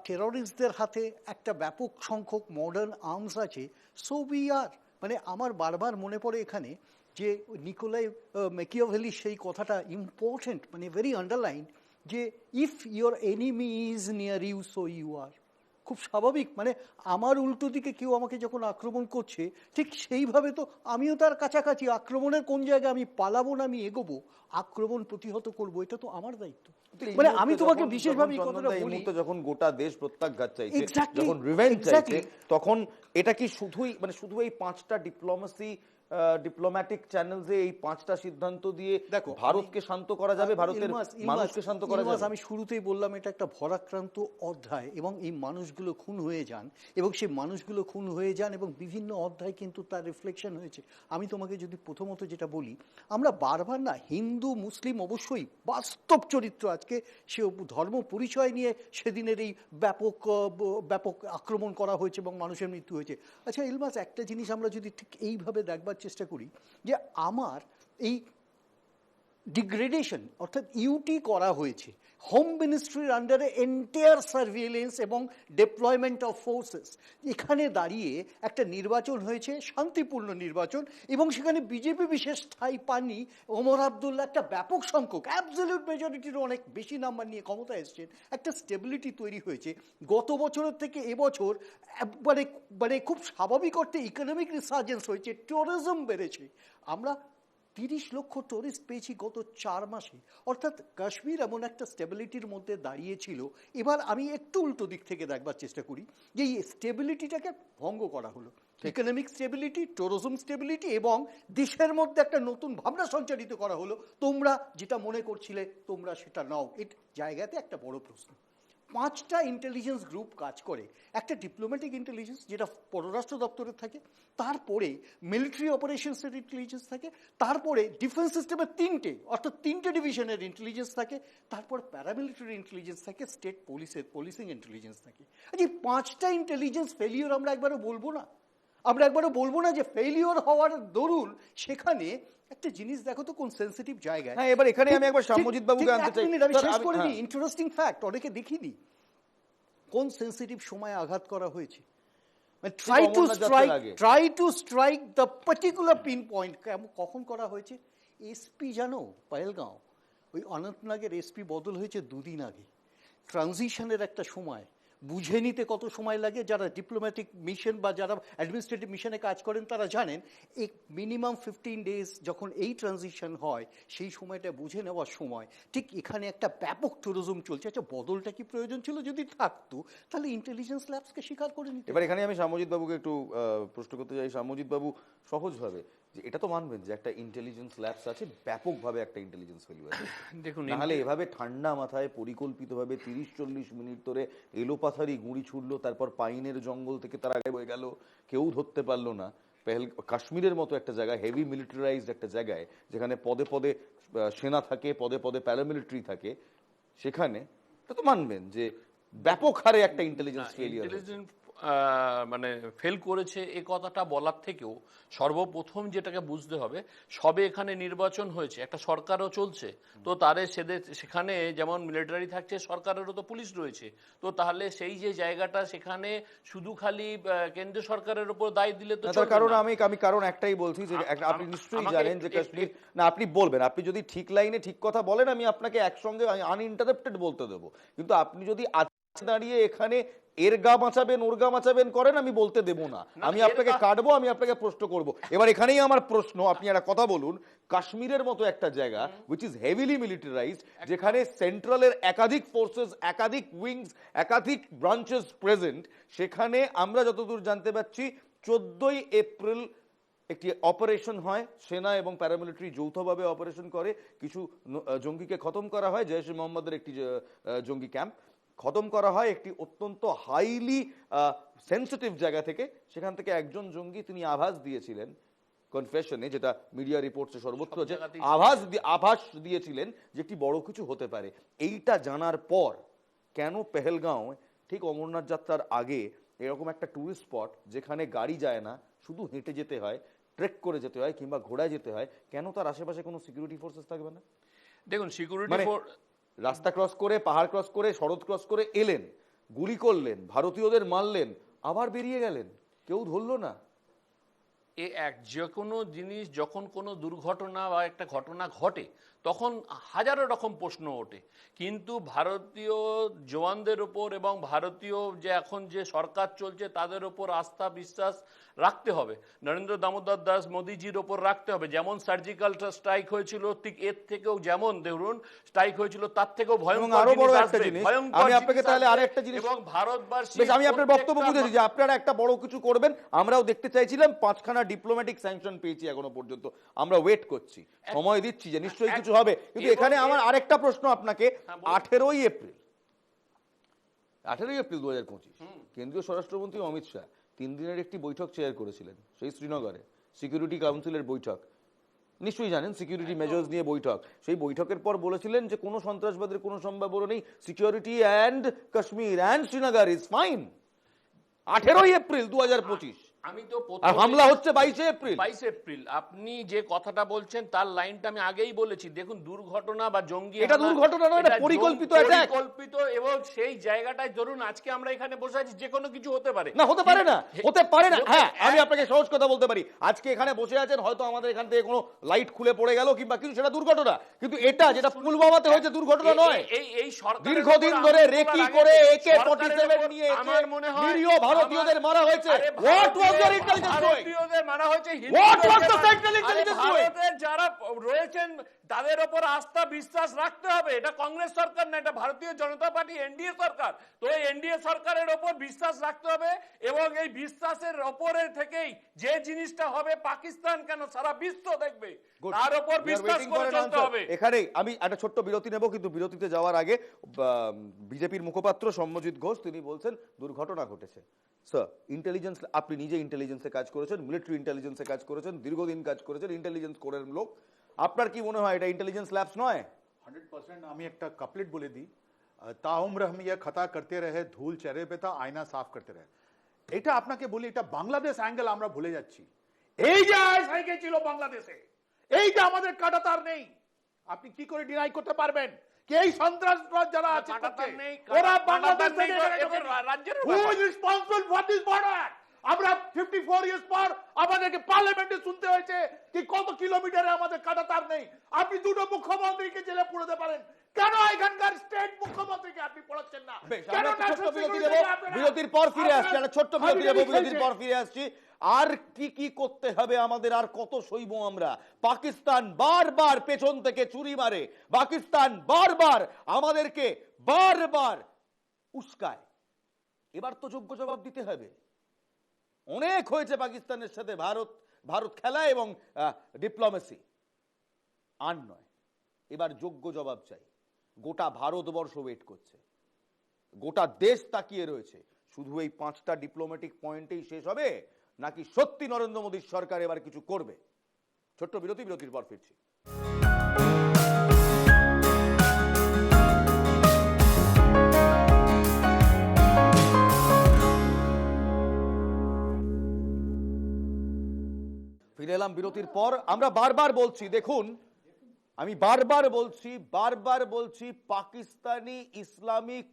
টেররিস্টদের হাতে একটা ব্যাপক সংখ্যক মডার্ন আর্মস আছে, সো উই আর, মানে আমার বারবার মনে পড়ে এখানে যে নিকোলাই ম্যাকিয়াভেলি সেই কথাটা ইম্পর্টেন্ট, মানে ভেরি আন্ডারলাইন, যে if your enemy is near you so you are. খুব স্বাভাবিক, মানে আমার উল্টো দিকে কেউ আমাকে যখন আক্রমণ করছে ঠিক সেইভাবে তো আমিও তার কাছাকাছি। আক্রমণের কোন জায়গায় আমি পালাবো না, আমি এগোবো, আক্রমণ প্রতিহত করবো, এটা তো আমার দায়িত্ব। মানে আমি তোমাকে বিশেষভাবে যখন গোটা দেশ প্রত্যাঘাত চাইছে, যখন রিভেঞ্জ চাইছে, তখন এটা কি শুধুই মানে শুধু এই 5টা ডিপ্লোম্যাটিক চ্যানেলসে এই 5টা সিদ্ধান্ত দিয়ে দেখো ভারতকে শান্ত করা যাবে, ভারতের মানুষকে শান্ত করা যাবে? আমি শুরুতেই বললাম এটা একটা ভরাক্রান্ত অধ্যায়, এবং এই মানুষগুলো খুন হয়ে যান, এবং সেই মানুষগুলো খুন হয়ে যান এবং বিভিন্ন অধ্যায় কিন্তু তার রিফ্লেকশন হয়েছে। আমি তোমাকে যদি প্রথমত যেটা বলি, আমরা বারবার না, হিন্দু মুসলিম অবশ্যই বাস্তব চরিত্র, আজকে সে ধর্ম পরিচয় নিয়ে সেদিনের এই ব্যাপক আক্রমণ করা হয়েছে এবং মানুষের মৃত্যু হয়েছে। আচ্ছা ইলমাস, একটা জিনিস আমরা যদি ঠিক এইভাবে দেখবার চেষ্টা করি যে আমার এই ডিগ্রেডেশন অর্থাৎ ইউটি করা হয়েছে হোম মিনিস্ট্রির আন্ডারে, এন্টায়ার সার্ভিলেন্স এবং ডেপ্লয়মেন্ট অফ ফোর্সেস, এখানে দাঁড়িয়ে একটা নির্বাচন হয়েছে, শান্তিপূর্ণ নির্বাচন, এবং সেখানে বিজেপি বিশেষ ঠাঁই পাননি। ওমর আবদুল্লাহ একটা ব্যাপক সংখ্যক, অ্যাবসলিউট মেজরিটির অনেক বেশি নাম্বার নিয়ে ক্ষমতা এসছেন, একটা স্টেবিলিটি তৈরি হয়েছে। গত বছরের থেকে এবছর মানে খুব স্বাভাবিক অর্থে ইকোনমিক রিসার্জেন্স হয়েছে, ট্যুরিজম বেড়েছে। আমরা 30 লক্ষ টুরিস্ট পেয়েছি গত 4 মাসে। অর্থাৎ কাশ্মীর এমন একটা স্টেবিলিটির মধ্যে দাঁড়িয়েছিল। এবার আমি একটু উল্টো দিক থেকে দেখবার চেষ্টা করি যে এই স্টেবিলিটিটাকে ভঙ্গ করা হলো, ইকোনমিক স্টেবিলিটি, ট্যুরিজম স্টেবিলিটি, এবং দেশের মধ্যে একটা নতুন ভাবনা সঞ্চারিত করা হলো। তোমরা যেটা মনে করছিলে তোমরা সেটা নাও, এই জায়গাতে একটা বড় প্রশ্ন। 5টা ইন্টেলিজেন্স গ্রুপ কাজ করে, একটা ডিপ্লোম্যাটিক ইন্টেলিজেন্স যেটা পররাষ্ট্র দপ্তরে থাকে, তারপরে মিলিটারি অপারেশনসের ইন্টেলিজেন্স থাকে, তারপরে ডিফেন্স সিস্টেমের 3টে অর্থাৎ 3টে ডিভিশনের ইন্টেলিজেন্স থাকে, তারপর প্যারামিলিটারি ইন্টেলিজেন্স থাকে, স্টেট পুলিসিং ইন্টেলিজেন্স থাকে। আচ্ছা, 5টা ইন্টেলিজেন্স ফেলিওর আমরা একবারও বলবো না? আমরা একবারও বলবো না যে ফেইলিওর হওয়ার দরুন সেখানে একটা জিনিস দেখো তো কোন সেন্সিটিভ জায়গায়। হ্যাঁ, এবার এখানে আমি একবার শ্যামজিৎ বাবুকে আনতে চাই। আমি শেষ করে নিই, হ্যাঁ। ইন্টারেস্টিং ফ্যাক্ট অনেকে দেখিনি কোন সেন্সিটিভ সময়ে আঘাত করা হয়েছে। Try to strike the particular pin point কখন করা হয়েছে। এসপি জানো পহেলগাঁও, ওই অনন্তনাগের এসপি বদল হয়েছে 2 দিন আগে। ট্রানজিশনের একটা সময়, বুঝে নিতে কত সময় লাগে, যারা ডিপ্লোম্যাটিক মিশন বা যারা অ্যাডমিনিস্ট্রেটিভ মিশনে কাজ করেন তারা জানেন। এক মিনিমাম 15 ডেজ যখন এই ট্রানজিশন হয় সেই সময়টা বুঝে নেওয়ার সময়। ঠিক এখানে একটা ব্যাপক ট্যুরিজম চলছে। আচ্ছা, বদলটা কি প্রয়োজন ছিল? যদি থাকতো তাহলে ইন্টেলিজেন্স ল্যাবসকে স্বীকার করে নিতে। এবার এখানে আমি শ্যামজিৎ বাবুকে একটু প্রশ্ন করতে চাই। শ্যামজিৎ বাবু, সহজভাবে যে এটা তো মানবেন যে একটা ইন্টেলিজেন্স ল্যাবস আছে, ব্যাপকভাবে একটা ইন্টেলিজেন্স ফেলিওর আছে। দেখুন, নাহলে এভাবে ঠান্ডা মাথায় পরিকল্পিতভাবে 30-40 মিনিট ধরে এলোপাথারি গুঁড়ি ছুড়লো, তারপর পাইনের জঙ্গল থেকে তারা গায়েব হয়ে গেল, কেউ ধরতে পারলো না। কাশ্মীরের মতো একটা জায়গায়, হেভি মিলিটারাইজড একটা জায়গায়, যেখানে পদে পদে সেনা থাকে, পদে পদে প্যারামিলিটারি থাকে, সেখানে এটা তো মানবেন যে ব্যাপক হারে একটা ইন্টেলিজেন্স ফেলিওর। মানে ফেল করেছে এ কথাটা বলার থেকেও সর্বপ্রথম যেটাকে বুঝতে হবে, সবে এখানে নির্বাচন হয়েছে, একটা সরকারও চলছে, তো তারে সেখানে যেমন মিলিটারি থাকছে, সরকারেরও তো পুলিশ রয়েছে। তো তাহলে সেই যে জায়গাটা, সেখানে শুধু খালি কেন্দ্রীয় সরকারের উপর দায় দিলে তো চলবে না। কারণ আমি কারণ একটাই বলছি যে আপনি নিশ্চয়ই জানেন যে কাশ্মীর, না আপনি বলবেন, আপনি যদি ঠিক লাইনে ঠিক কথা বলেন আমি আপনাকে একসঙ্গে আনইন্টারাপ্টেড বলতে দেবো, কিন্তু আপনি যদি দাঁড়িয়ে এখানে এর গা বাঁচাবেন ওর গা বাঁচাবেন করেন, আমি বলতে দেবো না, আমি আপনাকে কাটবো, আমি আপনাকে প্রশ্ন করব। এবার এখানেই আমার প্রশ্ন, আপনি একটা কথা বলুন, কাশ্মীরের মতো একটা জায়গা which is heavily militarized, যেখানে সেন্ট্রালের একাধিক ফোর্সেস, একাধিক উইংস, একাধিক ব্রাঞ্চেস প্রেজেন্ট, সেখানে আমরা যতদূর জানতে পারছি 14ই এপ্রিল একটি অপারেশন হয়, সেনা এবং প্যারামিলিটারি যৌথভাবে অপারেশন করে, কিছু জঙ্গিকে খতম করা হয়, জৈশ এ মোহাম্মদের একটি জঙ্গি ক্যাম্প খতম করা হয় একটি অত্যন্ত হাইলি সেন্সিটিভ জায়গা থেকে। সেখান থেকে একজন জঙ্গি তিনি আভাস দিয়েছিলেন কনফেশনে, যেটা মিডিয়া রিপোর্টসে সর্বত্র যে আভাস দিয়েছিলেন যে একটি বড় কিছু হতে পারে। এইটা জানার পর কেন পেহেলগাঁও ঠিক অমরনাথ যাত্রার আগে এরকম একটা টুরিস্ট স্পট, যেখানে গাড়ি যায় না, শুধু হেঁটে যেতে হয়, ট্রেক করে যেতে হয় কিংবা ঘোড়ায় যেতে হয়, কেন তার আশেপাশে কোনো সিকিউরিটি ফোর্সেস থাকবে না? দেখুন, সিকিউরিটি রাস্তা ক্রস করে, পাহাড় ক্রস করে, সড়ক ক্রস করে এলেন, গুলি করলেন, ভারতীয়দের মারলেন, আবার বেরিয়ে গেলেন, কেউ ধরলো না। যে কোনো জিনিস যখন কোনো দুর্ঘটনা বা একটা ঘটনা ঘটে তখন হাজারো রকম প্রশ্ন ওঠে, কিন্তু ভারতীয় জওয়ানদের ওপর এবং ভারতীয় যে এখন যে সরকার চলছে তাদের ওপর আস্থা বিশ্বাস রাখতে হবে। নরেন্দ্র দামোদর দাস মোদিজির ওপর রাখতে হবে। যেমন সার্জিক্যাল স্ট্রাইক হয়েছিল, ঠিক এর থেকেও যেমন ধরুন স্ট্রাইক হয়েছিল, তার থেকেও ভয়ঙ্কর জিনিস। আমি আপনাকে তাহলে আরেকটা জিনিস, এবং ভারতবর্ষী, আমি আপনার বক্তব্য বুঝেছি যে আপনারা একটা বড় কিছু করবেন, আমরাও দেখতে চাইছিলাম, 5খানা ডিপ্লোম্যাটিক স্যাংশন পেয়েছি এখনো পর্যন্ত, আমরা ওয়েট করছি, সময় দিচ্ছি যে নিশ্চয়ই কিছু হবে। কিন্তু এখানে আমার আরেকটা প্রশ্ন আপনাকে, 18ই এপ্রিল 2025 কেন্দ্রীয় স্বরাষ্ট্রমন্ত্রী অমিত শাহ 3 দিনের একটি বৈঠক চেয়ার করেছিলেন সেই শ্রীনগরে, সিকিউরিটি কাউন্সিলের বৈঠক, নিশ্চয়ই জানেন, সিকিউরিটি মেজার্স নিয়ে বৈঠক। সেই বৈঠকের পর বলেছিলেন যে কোনো সন্ত্রাসবাদের কোনো সম্ভাবনা নেই, security and Kashmir and Srinagar is fine. 18ই এপ্রিল 2025, আমি তো হামলা হচ্ছে 22 এপ্রিল। আপনি যে কথাটা বলছেন তার লাইনটা আমি আগেই বলেছি। দেখুন, দুর্ঘটনা বা জঙ্গি, এটা দুর্ঘটনা নয়, এটা পরিকল্পিত অ্যাটাক, পরিকল্পিত। এবং সেই জায়গাটায় ধরুন আজকে আমরা এখানে বসে আছি, যে কোনো কিছু হতে পারে না, হতে পারে না, হতে পারে না। হ্যাঁ, আমি আপনাকে সহজ কথা বলতে পারি, আজকে এখানে বসে আছেন, হয়তো আমাদের এখান থেকে কোনো লাইট খুলে পড়ে গেল কিংবা কিছু, সেটা দুর্ঘটনা, কিন্তু এটা যেটা পুলওয়ামাতে হয়েছে দুর্ঘটনা নয়। এই সরকার দীর্ঘদিন ধরে রেকি করে AK-47 নিয়ে আমার মনে হয় নিরীহ ভারতীয়দের মারা হয়েছে। What was your intelligence? ভারতীয়দের মারা হয়েছে, ভারতের যারা রয়েছেন তাদের ওপর আস্থা বিশ্বাস রাখতে হবে। এটা কংগ্রেস সরকার না, এটা ভারতীয় জনতা পার্টি এনডিএ সরকার। তো এই এনডিএ সরকারের ওপর বিশ্বাস রাখতে হবে, এবং এই বিশ্বাসের ওপরে থেকেই যে জিনিসটা হবে, পাকিস্তান কেন সারা বিশ্ব দেখবে, তার ওপর বিশ্বাস করে চলতে হবে। এখানে আমি একটা ছোট্ট বিরতি নেব, কিন্তু বিরতিতে যাওয়ার আগে বিজেপির মুখপাত্র সম্মজিৎ ঘোষ তিনি বলছেন দুর্ঘটনা ঘটেছে। স্যার, ইন্টেলিজেন্স, আপনি নিজে ইন্টেলিজেন্সে কাজ করেছেন, মিলিটারি ইন্টেলিজেন্সে কাজ করেছেন, দীর্ঘদিন কাজ করেছেন, ইন্টেলিজেন্স কোরের লোক, আপনার কি মনে হয় এটা ইন্টেলিজেন্স ল্যাবস নয়? 100% আমি একটা কাপলেট বলে দিই, তাউম্র हम यह खता करते रहे, धूल चेहरे पे था, आईना साफ करते रहे। এটা আপনাকে বলি, এটা বাংলাদেশ অ্যাঙ্গেল আমরা ভুলে যাচ্ছি। এই যে আইএসআই ছিল বাংলাদেশে, এই যে আমাদের কাঁটাতার নেই, আপনি কি করে ডিনাই করতে পারবেন কি এই সন্ত্রাসবাদ যারা আছে ওরা বাংলাদেশ থেকে who is responsible for this border? আমরা 54 ইয়ার্স পর আমাদেরকে পার্লামেন্টে শুনতে হয়েছে কি কত কিলোমিটারে আমাদের কাঁটাতার নেই। আপনি দুটো মুখ্যমন্ত্রীকে জেলে পুরোতে পারেন, কেন এখানকার স্টেট মুখ্যমন্ত্রীকে আপনি পড়াচ্ছেন না? কেন বিরতির পর ফিরে আসছি, একটা ছোট্ট বিরতি দেবো, বিরতির পর ফিরে আসছি। আর কি কি করতে হবে আমাদের, আর কত সইব আমরা? পাকিস্তান বারবার পেছন থেকে চুরি মারে, পাকিস্তান বারবার আমাদেরকে বারবার উস্কায়। এবার তো যোগ্য জবাব দিতে হবে। অনেক হয়েছে পাকিস্তানের সাথে ভারত খেলা এবং ডিপ্লোমেসি, আর নয়, এবার যোগ্য জবাব চাই। গোটা ভারতবর্ষ ওয়েট করছে, গোটা দেশ তাকিয়ে রয়েছে। শুধু এই 5টা ডিপ্লোম্যাটিক পয়েন্টেই শেষ হবে, নাকি সত্যি নরেন্দ্র মোদীর সরকার এবার কিছু করবে? ছোট্ট বিরতি, বিরতির পর ফিরছি। ফিরে এলাম বিরতির পর। আমরা বারবার বলছি, দেখুন আমি বারবার বলছি পাকিস্তানি ইসলামিক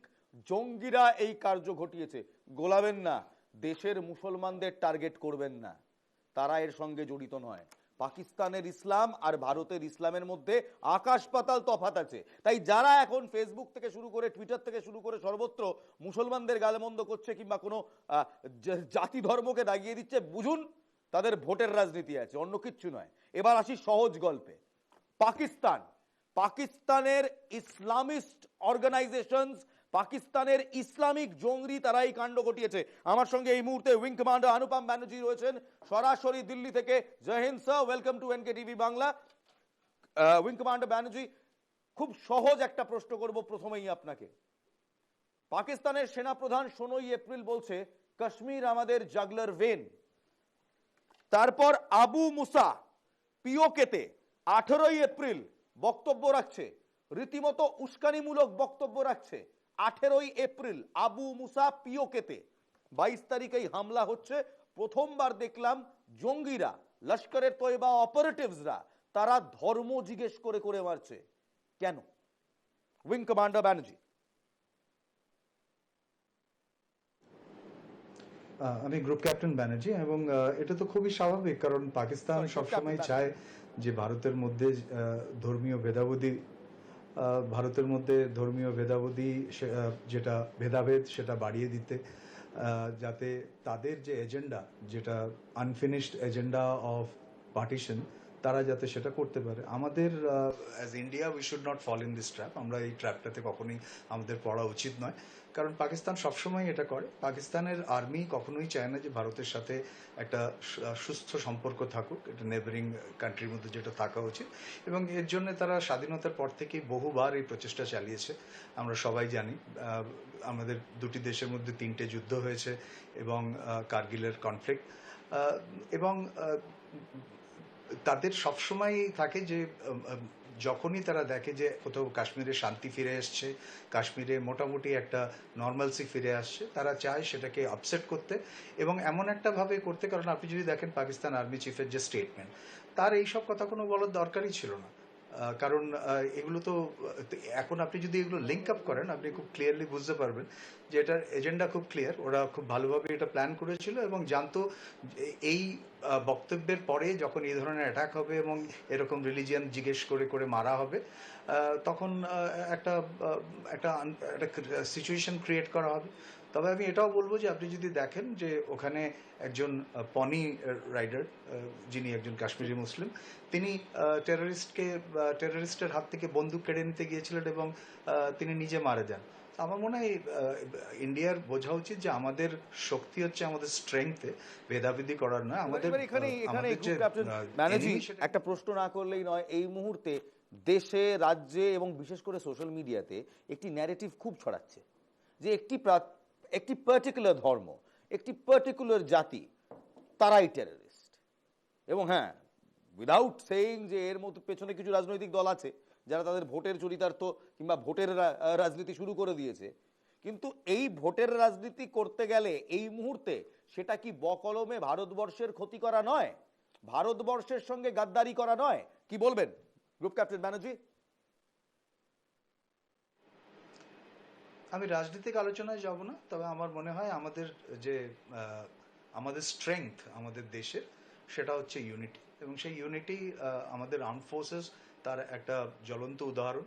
জঙ্গিরা এই কার্য ঘটিয়েছে। গোলাবেন না, দেশের মুসলমানদের টার্গেট করবেন না, তারা এর সঙ্গে জড়িত নয়। পাকিস্তানের ইসলাম আর ভারতের ইসলামের মধ্যে আকাশ পাতাল তফাৎ আছে। তাই যারা এখন ফেসবুক থেকে শুরু করে টুইটার থেকে শুরু করে সর্বত্র মুসলমানদের গালমন্দ করছে কিংবা কোনো জাতি ধর্মকে দাগিয়ে দিচ্ছে, বুঝুন তাদের ভোটের রাজনীতি আছে, অন্য কিচ্ছু নয়। এবার আসি সহজ গল্পে। পাকিস্তানের ইসলামিস্ট অর্গানাইজেশনস, পাকিস্তানের ইসলামিক জঙ্গি তারা এই কাণ্ড ঘটিয়েছে। আমার সঙ্গে এই মুহূর্তে উইং কমান্ডার অনুপম ব্যানার্জি রয়েছেন সরাসরি দিল্লি থেকে। Jai Hind sir, welcome to NK TV Bangla. Wing commander Banerjee, খুব সহজ একটা প্রশ্ন করব প্রথমেই আপনাকে। পাকিস্তানের সেনাপ্রধান 16 এপ্রিল বলছে কাশ্মীর আমাদের জাগলার ভেন। তারপর আবু মুসা পিওকেতে 18 এপ্রিল বক্তব্য রাখছে, রীতিমতো উস্কানিমূলক বক্তব্য রাখছে। 18 এপ্রিল আবু মুসা পিওকেতে, 22 তারিখেই হামলা হচ্ছে। প্রথমবার দেখলাম জঙ্গিরা, লস্করের তয়বা অপারেটিভসরা, তারা ধর্ম জিজ্ঞেস করে করে মারছে। কেন? Wing commander Banerjee. আমি গ্রুপ ক্যাপ্টেন ব্যানার্জি, এবং এটা তো খুবই স্বাভাবিক, কারণ পাকিস্তান সবসময় চায় যে ভারতের মধ্যে ধর্মীয় ভেদাভেদি যেটা ভেদাভেদ সেটা বাড়িয়ে দিতে, যাতে তাদের যে এজেন্ডা, যেটা আনফিনিশড এজেন্ডা অফ পার্টিশন, তারা যাতে সেটা করতে পারে। আমাদের as India we should not fall in this trap. আমরা এই ট্র্যাপটাতে কখনোই আমাদের পড়া উচিত নয়, কারণ পাকিস্তান সবসময় এটা করে। পাকিস্তানের আর্মি কখনোই চায় না যে ভারতের সাথে একটা সুস্থ সম্পর্ক থাকুক, এটা নেবারিং কান্ট্রির মধ্যে যেটা থাকা উচিত, এবং এর জন্য তারা স্বাধীনতার পর থেকেই বহুবার এই প্রচেষ্টা চালিয়েছে। আমরা সবাই জানি আমাদের দুটি দেশের মধ্যে 3টে যুদ্ধ হয়েছে এবং কার্গিলের কনফ্লিক্ট, এবং তাদের সবসময় থাকে যে যখনই তারা দেখে যে কোথাও কাশ্মীরে শান্তি ফিরে আসছে, কাশ্মীরে মোটামুটি একটা নর্মালসি ফিরে আসছে, তারা চায় সেটাকে আপসেট করতে এবং এমন একটা ভাবে করতে। কারণ আপনি যদি দেখেন পাকিস্তান আর্মি চিফের যে স্টেটমেন্ট, তার এইসব কথা কোনো বলার দরকারই ছিল না, কারণ এগুলো তো এখন আপনি যদি এগুলো লিঙ্ক আপ করেন, আপনি খুব ক্লিয়ারলি বুঝতে পারবেন যে এটার এজেন্ডা খুব ক্লিয়ার। ওরা খুব ভালোভাবে এটা প্ল্যান করেছিল এবং জানতো এই বক্তব্যের পরে যখন এই ধরনের অ্যাটাক হবে এবং এরকম রিলিজিয়ান জিজ্ঞেস করে করে মারা হবে, তখন একটা একটা সিচুয়েশন ক্রিয়েট করা হবে। তবে আমি এটাও বলবো যে আপনি যদি দেখেন যে ওখানে একজন পনি রাইডার, যিনি একজন কাশ্মীরি মুসলিম, তিনি টেররিস্টের হাত থেকে বন্দুক কেড়ে নিতে গিয়েছিলেন এবং তিনি নিজে মারা যান। আমার মনে হয় ইন্ডিয়ার বোঝা উচিত যে আমাদের শক্তি হচ্ছে আমাদের স্ট্রেংথে, ভেদাভেদি করার নয়। আমাদের একটা প্রশ্ন না করলেই নয়, এই মুহূর্তে দেশে, রাজ্যে এবং বিশেষ করে সোশ্যাল মিডিয়াতে একটি ন্যারেটিভ খুব ছড়াচ্ছে যে একটি পার্টিকুলার ধর্ম, একটি পার্টিকুলার জাতি, তারাই টেররিস্ট। এবং হ্যাঁ, উইদাউট সেইং যে এর মধ্যে পেছনে কিছু রাজনৈতিক দল আছে যারা তাদের ভোটের চরিতার্থ কিংবা ভোটের রাজনীতি শুরু করে দিয়েছে, কিন্তু এই ভোটের রাজনীতি করতে গেলে এই মুহূর্তে সেটা কি বকলমে ভারতবর্ষের ক্ষতি করা নয়, ভারতবর্ষের সঙ্গে গাদ্দারি করা নয়? কি বলবেন গ্রুপ ক্যাপ্টেন ব্যানার্জি? আমি রাজনৈতিক আলোচনায় যাব না, তবে আমার মনে হয় আমাদের যে আমাদের স্ট্রেংথ আমাদের দেশের, সেটা হচ্ছে ইউনিটি, এবং সেই ইউনিটি আমাদের আর্ম ফোর্সেস তার একটা জ্বলন্ত উদাহরণ।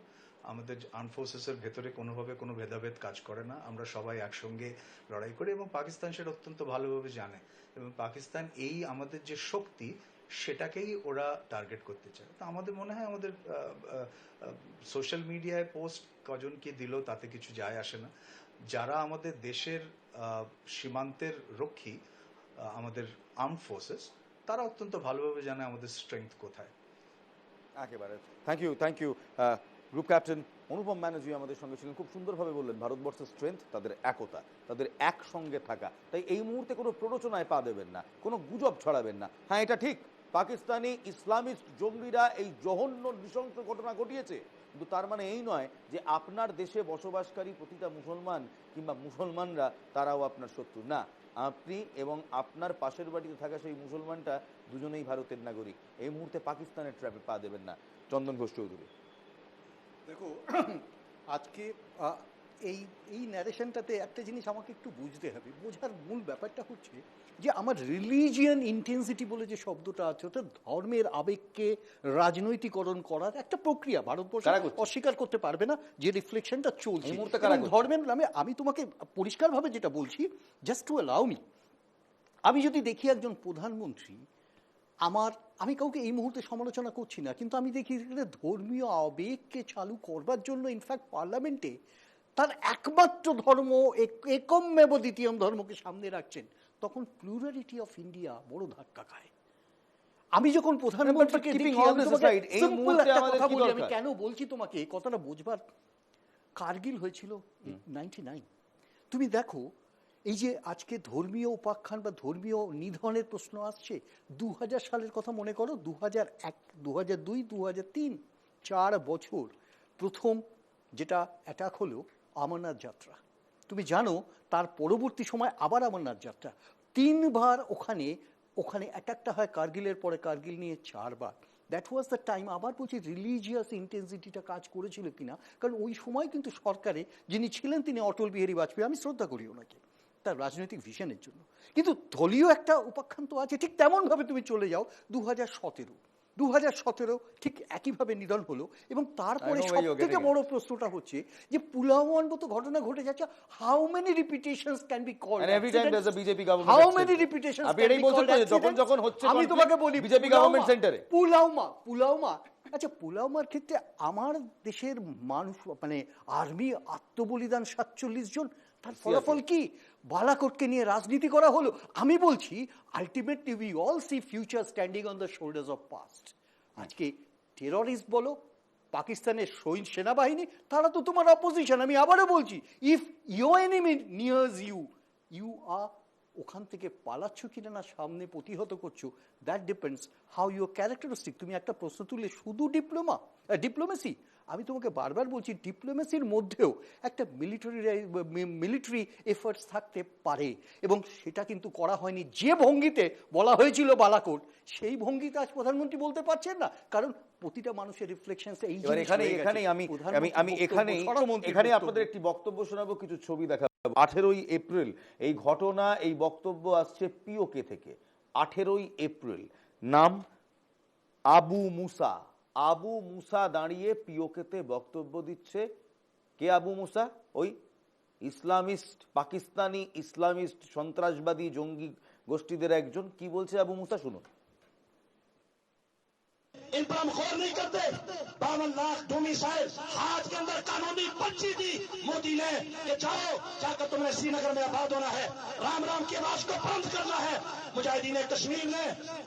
আমাদের আর্ম ফোর্সেসের ভেতরে কোনোভাবে কোনো ভেদাভেদ কাজ করে না, আমরা সবাই একসঙ্গে লড়াই করি, এবং পাকিস্তান সেটা অত্যন্ত ভালোভাবে জানে, এবং পাকিস্তান এই আমাদের যে শক্তি সেটাকেই ওরা টার্গেট করতে চায়। তো আমাদের মনে হয় আমাদের সোশ্যাল মিডিয়ায় পোস্ট কজন কি দিল তাতে কিছু যায় আসে না। যারা আমাদের দেশের সীমান্তের রক্ষী, আমাদের আর্ম ফোর্সেস, তারা অত্যন্ত ভালোভাবে জানে আমাদের স্ট্রেংথ কোথায়। একেবারে থ্যাংক ইউ গ্রুপ ক্যাপ্টেন অনুপম ব্যানার্জি আমাদের সঙ্গে ছিলেন, খুব সুন্দরভাবে বললেন ভারতবর্ষের স্ট্রেংথ তাদের একতা, তাদের একসঙ্গে থাকা। তাই এই মুহূর্তে কোনো প্ররোচনায় পা দেবেন না, কোনো গুজব ছড়াবেন না। হ্যাঁ, এটা ঠিক, পাকিস্তানি ইসলামিস্ট জঙ্গিরা এই জঘন্য নৃশংস ঘটনা ঘটিয়েছে, কিন্তু তার মানে এই নয় যে আপনার দেশে বসবাসকারী প্রতিটা মুসলমান কিংবা মুসলমানরা তারাও আপনার শত্রু না। আপনি এবং আপনার পাশের বাড়িতে থাকা সেই মুসলমানটা দুজনেই ভারতের নাগরিক। এই মুহূর্তে পাকিস্তানের ট্র্যাপে পা দেবেন না। চন্দন ঘোষ চৌধুরী, দেখো, আজকে এই ন্যারেশনটাতে একটা জিনিস আমাকে একটু বুঝতে হবে। বোঝার মূল ব্যাপারটা হচ্ছে যে আমার রিলিজিয়ান ইন্টেন্সিটি বলে যে শব্দটা আছে, ওটা ধর্মের আবেগকে রাজনৈতিকরণ করার একটা প্রক্রিয়া। ভারতবর্ষ অস্বীকার করতে পারবে না যে রিফ্লেকশনটা চলছে ধর্মের নামে। আমি তোমাকে পরিষ্কারভাবে যেটা বলছি, জাস্ট টু অ্যালাউ মি, আমি যদি দেখি একজন প্রধানমন্ত্রী, আমি কাউকে এই মুহূর্তে সমালোচনা করছি না, কিন্তু আমি দেখি ধর্মীয় আবেগকে চালু করবার জন্য ইনফ্যাক্ট পার্লামেন্টে তার একমাত্র ধর্ম, একমেব দ্বিতীয়ম ধর্মকে সামনে রাখছেন, তখন প্লুরালিটি অফ ইন্ডিয়া বড় ধাক্কা খায়। আমি যখন প্রধানমন্ত্রীকে দেখি, আমি কেন বলছি তোমাকে এই কথাটা বুঝবার, কার্গিল হয়েছিল 99। তুমি দেখো, এই যে আজকে ধর্মীয় উপাখ্যান বা ধর্মীয় নিধনের প্রশ্ন আসছে, 2000 সালের কথা মনে করো, 2001, 2002, 2003, 4 বছর প্রথম যেটা অ্যাটাক হলো অমরনাথ যাত্রা। তুমি জানো তার পরবর্তী সময় আবার অমরনাথ যাত্রা, 3 বার ওখানে অ্যাটাকটা হয়। কার্গিলের পরে কার্গিল নিয়ে 4 বার। That was the time. আবার বলছি, রিলিজিয়াস ইন্টেন্সিটিটা কাজ করেছিল কিনা, কারণ ওই সময় কিন্তু সরকারে যিনি ছিলেন তিনি অটল বিহারী বাজপেয়ী, আমি শ্রদ্ধা করি ওনাকে তার রাজনৈতিক ভিশনের জন্য, কিন্তু দলীয় একটা উপাখ্যান তো আছে। ঠিক তেমনভাবে তুমি চলে যাও 2017 ঠিক একইভাবে নিধন হলো, এবং তারপরে সব থেকে বড় প্রশ্নটা হচ্ছে যে পুলওয়ামার মতো ঘটনা ঘটে যাচ্ছে, how many repetitions can be called, how many repetitions যখন হচ্ছে। আমি তোমাকে বলি, বিজেপি গভর্নমেন্ট সেন্টারে পুলওয়ামা, আচ্ছা, পুলওয়ামার ক্ষেত্রে আমার দেশের মানুষ, মানে আর্মি আত্মবলিদান 47 জন, তার ফলাফল কি? বালাকোটকে নিয়ে রাজনীতি করা হলো। আমি বলছি, ultimately we all see future standing on the shoulders of past. আজকে টেররিস্ট বলো, পাকিস্তানের সেনাবাহিনী, তারা তো তোমার অপোজিশন। আমি আবারও বলছি, if your enemy nears you আর ওখান থেকে পালাচ্ছ কিনা না সামনে প্রতিহত করছো, that depends how your characteristic. তুমি একটা প্রশ্ন তুললে শুধু ডিপ্লোমেসি, আমি তোমাকে বারবার বলছি, ডিপ্লোমেসির মধ্যেও একটা মিলিটারি এফার্টস থাকতে পারে, এবং সেটা কিন্তু করা হয়নি। যে ভঙ্গিতে বলা হয়েছিল বালাকোট, সেই ভঙ্গিতে আজ প্রধানমন্ত্রী বলতে পারছেন না, কারণ প্রতিটা মানুষের রিফ্লেকশন। এখানে আপনাদের একটি বক্তব্য শোনাবো, কিছু ছবি দেখাবো। 18ই এপ্রিল এই ঘটনা, এই বক্তব্য আসছে পিওকে থেকে। 18ই এপ্রিল, নাম আবু মুসা দাঁড়িয়ে পিওকেতে বক্তব্য দিচ্ছে। কে আবু মুসা? ওই ইসলামিস্ট, পাকিস্তানি ইসলামিস্ট সন্ত্রাসবাদী জঙ্গি গোষ্ঠীদের একজন। কি বলছে আবু মুসা, শুনুন। इन पर हम गौर नहीं करते। 52 लाख डोमिसाइल हाथ के अंदर कानूनी पर्ची दी मोदी ने कि जाकर तुमने श्रीनगर में आबाद होना है, राम राम की आवाज को बंद करना है। मुजाहिदीन कश्मीर ने,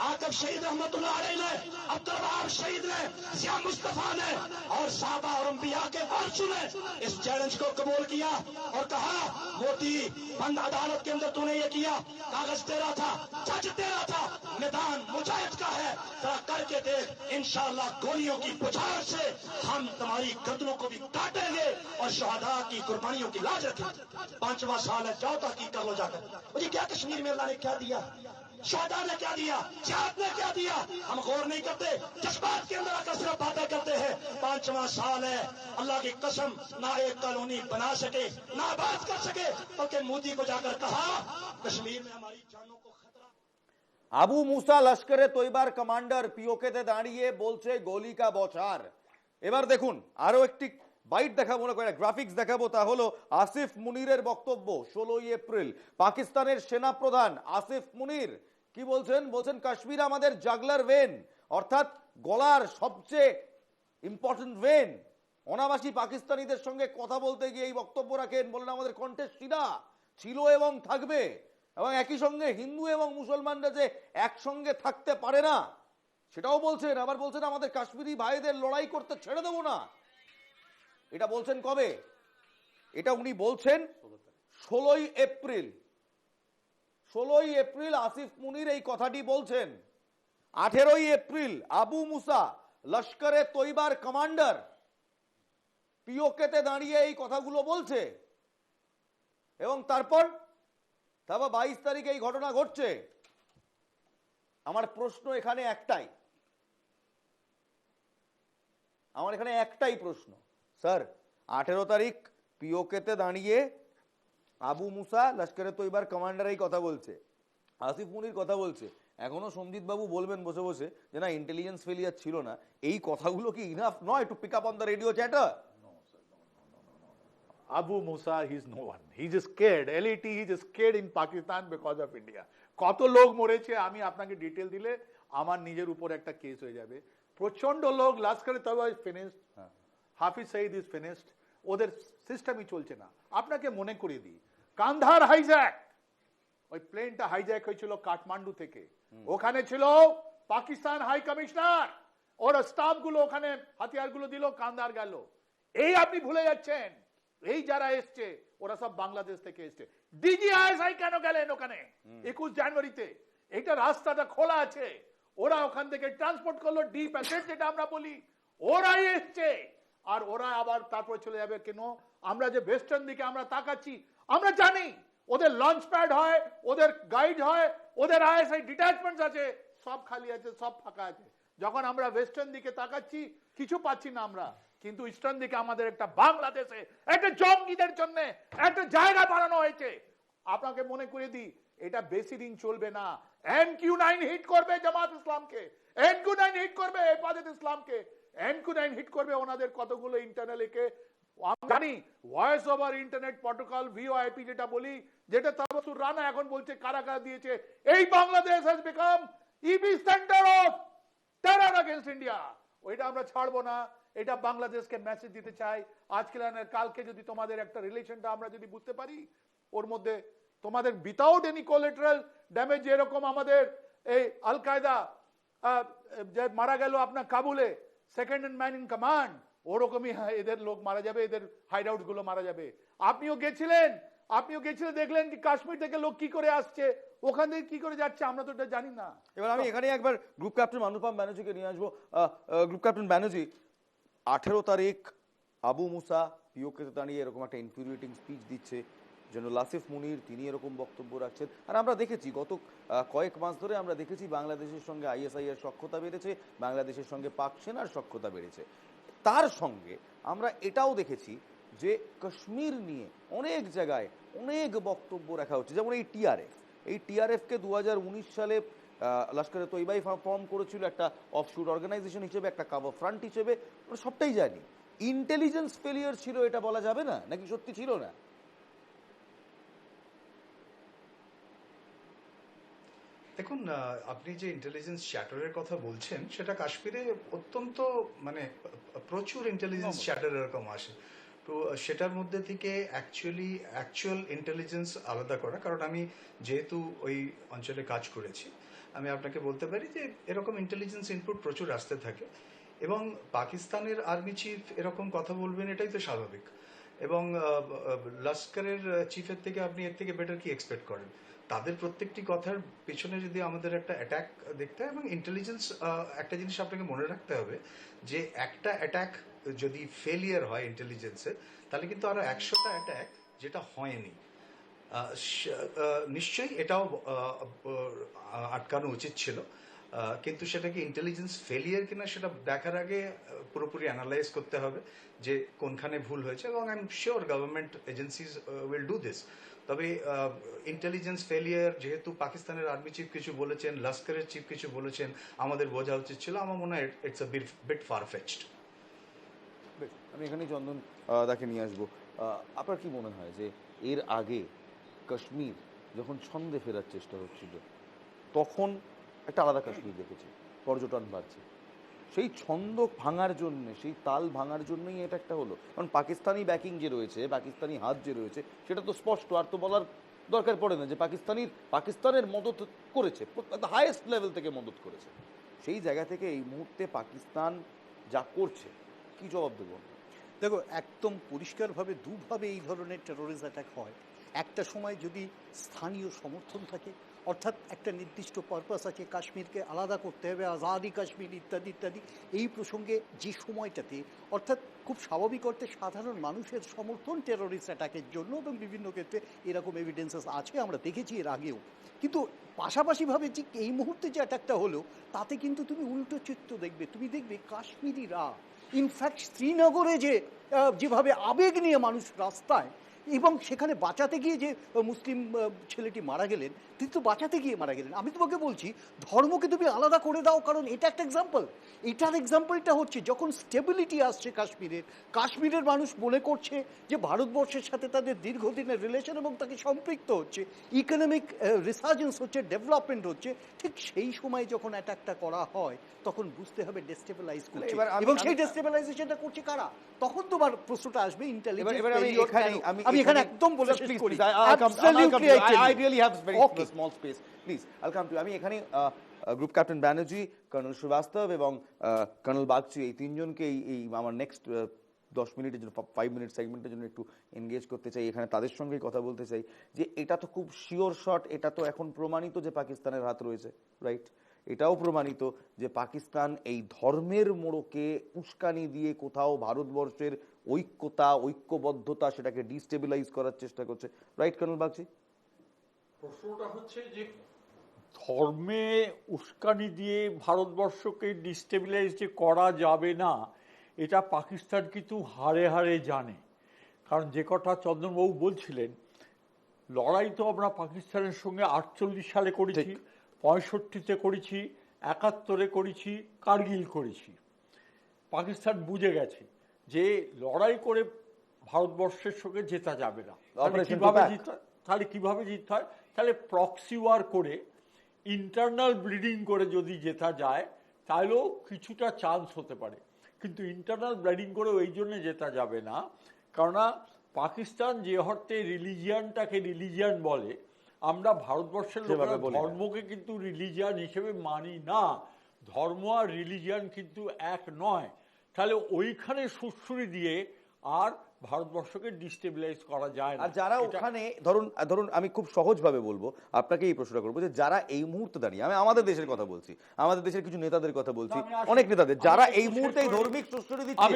आकब शहीद रहमतुल्लाह अलैह ने, अब्दुल वहाब शहीद ने, जिया मुस्तफा ने और साहबा और अंबिया के वारिसों ने इस चैलेंज को कबूल किया और कहा, मोदी बंद अदालत के अंदर तूने ये किया, कागज तेरा था, जज तेरा था, मैदान मुजाहिद का है, जरा करके देख। इंशाअल्लाह गोलियों की पुछार से हम तुम्हारी गर्दनों को भी काटेंगे और और शहादा की कुर्बानियों की लाज रखें। 5वां साल है, जाओ तहकीक कर लो जाकर। मुझे क्या कश्मीर में अल्लाह ने क्या दिया, शहादा ने क्या दिया, जिहाद ने क्या दिया, हम गौर नहीं करते, जज्बात के अंदर आकर सिर्फ बातें करते हैं। 5वां साल है, अल्लाह की कसम ना एक कॉलोनी बना सके, ना बात कर सके, बल्कि मोदी को जाकर कहा कश्मीर में हमारी जानों को खतरा। আবু মুসা লস্করে তৈবার কমান্ডার পিওকেতে দাঁড়িয়ে বলছে গোলি কা বছার। এবার দেখুন আরো একটি বাইট দেখাবো, মনে করে গ্রাফিক্স দেখাবো, তা হলো আসিফ মুনিরের বক্তব্য 16 এপ্রিল। পাকিস্তানের সেনা প্রধান আসিফ মুনির কি বলছেন? বলছেন কাশ্মীর আমাদের জাগলার ভেন, অর্থাৎ গলার সবচেয়ে ইম্পর্টেন্ট ভেন। অনাবাসী পাকিস্তানিদের সঙ্গে কথা বলতে গিয়ে এই বক্তব্য রাখেন, বলেন আমাদের কণ্ঠে শিরা ছিল এবং থাকবে, এবং একই সঙ্গে হিন্দু এবং মুসলমানরা যে একসঙ্গে থাকতে পারে না সেটাও বলছেন। আবার বলছেন আমাদের কাশ্মীরি ভাইদের লড়াই করতে ছেড়ে দেবো না। এটা বলছেন কবে? এটা উনি বলছেন 16 এপ্রিল। 16 এপ্রিল আসিফ মুনির এই কথাটি বলছেন। 18 এপ্রিল আবু মুসা লস্করে তৈবার কমান্ডার পিওকেতে দাঁড়িয়ে এই কথাগুলো বলছে, এবং তারপর 22 তারিখে এই ঘটনা ঘটছে। আমার প্রশ্ন এখানে একটাই প্রশ্ন, স্যার 18 তারিখ পিওকেতে দাঁড়িয়ে আবু মুসা লস্করে তৈবার কমান্ডার এই কথা বলছে, আসিফ মুনির কথা বলছে, এখনো সঞ্জিত বাবু বলবেন বসে বসে যে না ইন্টেলিজেন্স ফেলিয়ার ছিল না। এই কথাগুলো কি ইনাফ নয় to pick up on the radio chatter? Abu Musa, he's no one. He's just scared. LAT, he's just scared in Pakistan because of India. কত লোক মরেছে আমি আপনাকে ডিটেল দিলে আমার নিজের উপর একটা কেস হয়ে যাবে। প্রচন্ড লোক Lashkare Taiba is finished, Hafiz Saeed is finished, ওদের সিস্টেমই চলছে না। আপনাকে মনে করিয়ে দিই, কান্ধার হাইজ্যাক, ওই প্লেনটা হাইজ্যাক হয়েছিল কাঠমান্ডু থেকে, ওখানে ছিল পাকিস্তান হাই কমিশনার, ওর স্টাফ গুলো ওখানে হাতিয়ার গুলো দিল, কান্দার গেল। এই আপনি ভুলে যাচ্ছেন, এই যারা এসছে ওরা সব বাংলাদেশ থেকে এসছে। ডিজিআইএসআই কেন গেলেন ওখানে 21 জানুয়ারিতে? এটা রাস্তাটা খোলা আছে, ওরা ওখান থেকে ট্রান্সপোর্ট করলো, ডি প্যাকেট যেটা আমরা বলি, ওরাই এসছে। আর ওরা আবার তারপর চলে যাবে কেন? আমরা যে ওয়েস্টার্ন দিকে আমরা তাকাচ্ছি, আমরা জানি ওদের লঞ্চ প্যাড হয়, ওদের গাইড হয়, ওদের আইএসআই ডিট্যাচমেন্টস আছে, সব খালি আছে, সব ফাঁকা আছে। যখন আমরা ওয়েস্টার্ন দিকে তাকাচ্ছি কিছু পাচ্ছি না আমরা, কিন্তু ইস্টার্ন দিকে আমাদের একটা বাংলাদেশে একটা জঙ্গিদের জন্য একটা জায়গা বানানো হয়েছে। আপনাকে মনে করে দিই, এটা বেশি দিন চলবে না। MQ9 হিট করবে জামাত ইসলামকে, MQ9 হিট করবে হেফাজত ইসলামকে, MQ9 হিট করবে ওনাদের কতগুলো ইন্টারনালিকে। জানি voice over internet protocol VoIP যেটা বলি, যেটা তাবসুর রানা এখন বলছে কারা কারা দিয়েছে। এই Bangladesh has become epicentre of terror against India. ওইটা আমরা ছাড়বো না। এটা বাংলাদেশকে মেসেজ দিতে চাই। আজকে না কালকে যদি তোমাদের একটা রিলেশনটা আমরা যদি বুঝতে পারি, ওর মধ্যে তোমাদের উইদাউট এনি কোলাটেরাল ড্যামেজ, এরকম আমাদের এই আল কায়দা যে মারা গেল আপনার কাবুলে, second in man in command, ওরকমই এদের লোক মারা যাবে, এদের হাইড আউট গুলো মারা যাবে। আপনিও গেছিলেন দেখলেন কি কাশ্মীর থেকে লোক কি করে আসছে, ওখান থেকে কি করে যাচ্ছে, আমরা তো এটা জানি না। এবার আমি এখানে একবার গ্রুপ ক্যাপ্টেন অনুপম ব্যানার্জিকে নিয়ে আসবো। গ্রুপ ক্যাপ্টেন ব্যানার্জি, 18 তারিখ আবু মুসা পিওকেতে দাঁড়িয়ে এরকম একটা ইনফিউরিয়েটিং স্পিচ দিচ্ছে, জেনারেল আসিফ মুনির তিনি এরকম বক্তব্য রাখছেন। আর আমরা দেখেছি গত কয়েক মাস ধরে আমরা দেখেছি বাংলাদেশের সঙ্গে ISI এর সখ্যতা বেড়েছে, বাংলাদেশের সঙ্গে পাক সেনার সখ্যতা বেড়েছে। তার সঙ্গে আমরা এটাও দেখেছি যে কাশ্মীর নিয়ে অনেক জায়গায় অনেক বক্তব্য রাখা হচ্ছে, যেমন এই টিআরএফকে 2019 সালে লস্করে তৈবাই ফর্ম করেছিল একটা অফশুট অর্গানাইজেশন হিসেবে, একটা কাভার ফ্রন্ট হিসেবে, আমরা সবটাই জানি। ইন্টেলিজেন্স ফেলিয়ার ছিল এটা বলা যাবে না, নাকি সত্যি ছিল না? দেখুন, আপনি যে ইন্টেলিজেন্স চ্যাটারের কথা বলছেন, সেটা কাশ্মীরে অত্যন্ত মানে প্রচুর ইন্টেলিজেন্স চ্যাটার এরকম আসে। তো সেটার মধ্যে থেকে অ্যাকচুয়াল ইন্টেলিজেন্স আলাদা করা, কারণ আমি যেহেতু ওই অঞ্চলে কাজ করেছি, আমি আপনাকে বলতে পারি যে এরকম ইন্টেলিজেন্স ইনপুট প্রচুর আসতে থাকে, এবং পাকিস্তানের আর্মি চিফ এরকম কথা বলবেন এটাই তো স্বাভাবিক। এবং লস্করের চিফের থেকে আপনি এর থেকে বেটার কি এক্সপেক্ট করেন? তাদের প্রত্যেকটি কথার পিছনে যদি আমাদের একটা অ্যাটাক দেখতে হয়, এবং ইন্টেলিজেন্স একটা জিনিস আপনাকে মনে রাখতে হবে যে একটা অ্যাটাক যদি ফেলিয়ার হয় ইন্টেলিজেন্সের, তাহলে কিন্তু আরো 100টা অ্যাটাক যেটা হয়নি। নিশ্চয়ই এটাও আটকানো উচিত ছিল, কিন্তু সেটাকে ইন্টেলিজেন্স ফেলিয়ার কিনা সেটা দেখার আগে পুরোপুরি অ্যানালাইজ করতে হবে যে কোনখানে ভুল হয়েছে, এবং I am sure government agencies will do this. তবে ইন্টেলিজেন্স ফেলিয়ার যেহেতু পাকিস্তানের আর্মি চিফ কিছু বলেছেন, লস্করের চিফ কিছু বলেছেন, আমাদের বোঝা উচিত ছিল, আমার মনে হয় ইটস আ বিট ফারফেচড। আমি এখানেই চন্দন দাকে নিয়ে আসবো। আপনার কি মনে হয় যে এর আগে কাশ্মীর যখন ছন্দে ফেরার চেষ্টা হচ্ছিল, তখন একটা আলাদা কাশ্মীর দেখেছি, পর্যটন বাড়ছে, সেই ছন্দ ভাঙার জন্য, সেই তাল ভাঙার জন্যই এটা একটা হলো। কারণ পাকিস্তানি ব্যাকিং যে রয়েছে, পাকিস্তানি হাত যে রয়েছে, সেটা তো স্পষ্ট, আর তো বলার দরকার পড়ে না যে পাকিস্তানের মদত করেছে, হাইয়েস্ট লেভেল থেকে মদত করেছে। সেই জায়গা থেকে এই মুহূর্তে পাকিস্তান যা করছে, কি জবাব দেবো? দেখো, একদম পরিষ্কারভাবে দুভাবে এই ধরনের টেরোরিস্ট অ্যাটাক হয়। একটা সময় যদি স্থানীয় সমর্থন থাকে, অর্থাৎ একটা নির্দিষ্ট পারপাস আছে, কাশ্মীরকে আলাদা করতে হবে, আজাদি কাশ্মীর ইত্যাদি ইত্যাদি, এই প্রসঙ্গে যে সময়টাতে অর্থাৎ খুব স্বাভাবিক অর্থে সাধারণ মানুষের সমর্থন টেরোরিস্ট অ্যাটাকের জন্য, এবং বিভিন্ন ক্ষেত্রে এরকম এভিডেন্সেস আছে, আমরা দেখেছি এর আগেও। কিন্তু পাশাপাশিভাবে যে এই মুহূর্তে যে অ্যাটাকটা হলো, তাতে কিন্তু তুমি উল্টো চিত্র দেখবে। তুমি দেখবে কাশ্মীরিরা, ইনফ্যাক্ট শ্রীনগরে যেভাবে আবেগ নিয়ে মানুষ রাস্তায়, এবং সেখানে বাঁচাতে গিয়ে যে মুসলিম ছেলেটি মারা গেলেন, তিনি তো বাঁচাতে গিয়ে মারা গেলেন। আমি তোমাকে বলছি, ধর্মকে তুমি আলাদা করে দাও, কারণ এটা একটা এক্সাম্পল। এটার এক্সাম্পলটা হচ্ছে যখন স্টেবিলিটি আসছে কাশ্মীরের মানুষ মনে করছে যে ভারতবর্ষের সাথে তাদের দীর্ঘদিনের রিলেশন এবং তাকে সম্পৃক্ত হচ্ছে, ইকোনমিক রিসার্জেন্স হচ্ছে, ডেভেলপমেন্ট হচ্ছে, ঠিক সেই সময় যখন অ্যাটাকটা করা হয় তখন বুঝতে হবে ডেস্টেবিলাইজ করছে, এবং সেই ডেস্টেবিলাইজেশনটা করছে কারা। তখন তোমার প্রশ্নটা আসবে ইন্টেলিজেন্স। আমি এখানে একদম বলে শেষ করি। I really have very small space. Please, I'll come to you. আমি এখানে group captain Banerjee, colonel Srivastava এবং কর্নেল বাগচি, এই তিনজনকে এই আমার নেক্সট 10 মিনিটের জন্য, 5 মিনিট সেগমেন্টের জন্য একটু এনগেজ করতে চাই। এখানে তাদের সঙ্গেই কথা বলতে চাই যে এটা তো খুব শিওর শট, এটা তো এখন প্রমাণিত যে পাকিস্তানের হাত রয়েছে, রাইট? এটাও প্রমাণিত যে পাকিস্তান এই ধর্মের মোড়কে উস্কানি দিয়ে কোথাও ভারতবর্ষের ঐক্যবদ্ধতা সেটাকে ডিস্টেবিলাইজ করার চেষ্টা করছে, রাইট কর্নেল বাগচি? প্রশ্নটা হচ্ছে যে ধর্মে উস্কানি দিয়ে ভারতবর্ষকে ডিস্টেবিলাইজ যে করা যাবে না, এটা পাকিস্তান কিন্তু হাড়ে হাড়ে জানে। কারণ যে কথা চন্দনবাবু বলছিলেন, লড়াই তো আমরা পাকিস্তানের সঙ্গে 48 সালে করেছি, 65-তে করেছি, 71-এ করেছি, কার্গিল করেছি। পাকিস্তান বুঝে গেছে যে লড়াই করে ভারতবর্ষের সঙ্গে জেতা যাবে না। তাহলে কিভাবে জিততে হয়? তাহলে প্রক্সি ওয়ার করে, ইন্টারনাল ব্লিডিং করে যদি জেতা যায় তাহলেও কিছুটা চান্স হতে পারে। কিন্তু ইন্টারনাল ব্লিডিং করে ওই জন্য জেতা যাবে না, কেননা পাকিস্তান যে অর্থে রিলিজিয়ানটাকে রিলিজিয়ান বলে, আমরা ভারতবর্ষের লোকেরা ধর্মকে কিন্তু রিলিজিয়ান হিসেবে মানি না। ধর্ম আর রিলিজিয়ান কিন্তু এক নয়। তাহলে ওইখানে সুশ্রুতি দিয়ে আর ভারতবর্ষকে ডিস্টেবিলাইজ করা যায় না। আর যারা ওখানে ধরুন আমি খুব সহজভাবে বলবো, আপনাকে এই প্রশ্নটা করবো, যে যারা এই মুহূর্তে দাঁড়িয়ে, আমি আমাদের দেশের কথা বলছি, আমাদের দেশের কিছু নেতাদের কথা বলছি, অনেক নেতাদের, যারা এই মুহূর্তে ধর্মিক সুশ্রুতি দিচ্ছে,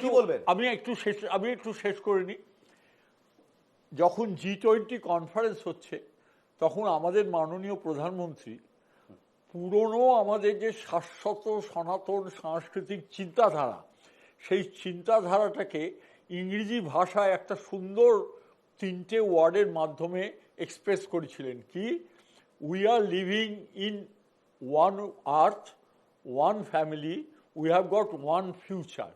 কি বলবেন? আমি একটু শেষ করে নিই। যখন G20 কনফারেন্স হচ্ছে, তখন আমাদের মাননীয় প্রধানমন্ত্রী পুরনো আমাদের যে শাশ্বত সনাতন সাংস্কৃতিক চিন্তাধারা, সেই চিন্তাধারাটাকে ইংরেজি ভাষায় একটা সুন্দর 3টে ওয়ার্ডের মাধ্যমে এক্সপ্রেস করেছিলেন। কি? We are living in one earth, one family, we have got one future.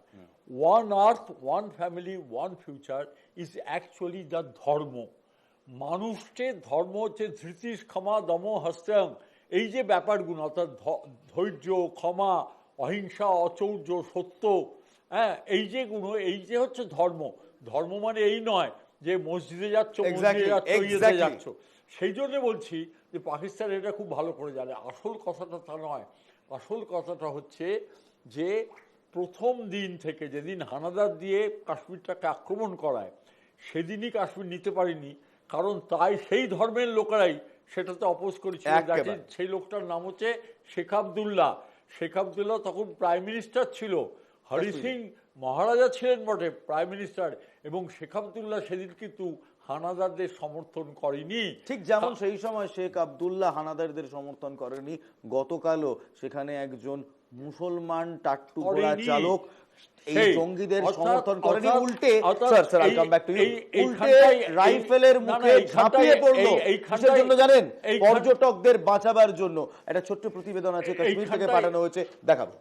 One earth, one family, one future is actually the ধর্ম। মানুষকে ধর্ম হচ্ছে ধৃতিস ক্ষমা দম হস্ত্যং, এই যে ব্যাপারগুলো, অর্থাৎ ধৈর্য, ক্ষমা, অহিংসা, অচৌর্য, সত্য, হ্যাঁ, এই যে গুণ, এই যে হচ্ছে ধর্ম। ধর্ম মানে এই নয় যে মসজিদে যাচ্ছ, ইয়েতে যাচ্ছ। সেই জন্য বলছি যে পাকিস্তান এটা খুব ভালো করে জানে। আসল কথাটা তা নয়। আসল কথাটা হচ্ছে যে প্রথম দিন থেকে, যেদিন হানাদার দিয়ে কাশ্মীরটাকে আক্রমণ করায়, সেদিনই কাশ্মীর নিতে পারিনি, কারণ তাই সেই ধর্মের লোকেরাই সেটাতে অপোজ করেছিল। সেই লোকটার নাম হচ্ছে শেখ আবদুল্লাহ। শেখ আবদুল্লাহ তখন প্রাইম মিনিস্টার ছিল। হরি সিং মহারাজা ছিলেন বটে প্রাইম মিনিস্টার, এবং শেখ আবদুল্লাহ সেদিন কিন্তু হানাদারদের সমর্থন করেনি। ঠিক যেমন সেই সময় শেখ আবদুল্লাহ হানাদারদের সমর্থন করেনি, গতকালও সেখানে একজন মুসলমান টাট্টু ঘোড়া চালক এই জঙ্গিদের সমর্থন করেনি, উল্টে রাইফেলের মুখে ঝাঁপিয়ে পড়লো। কিসের জন্য জানেন? পর্যটকদের বাঁচাবার জন্য। একটা ছোট্ট প্রতিবেদন আছে, কাশ্মীর থেকে পাঠানো হয়েছে, দেখাবো।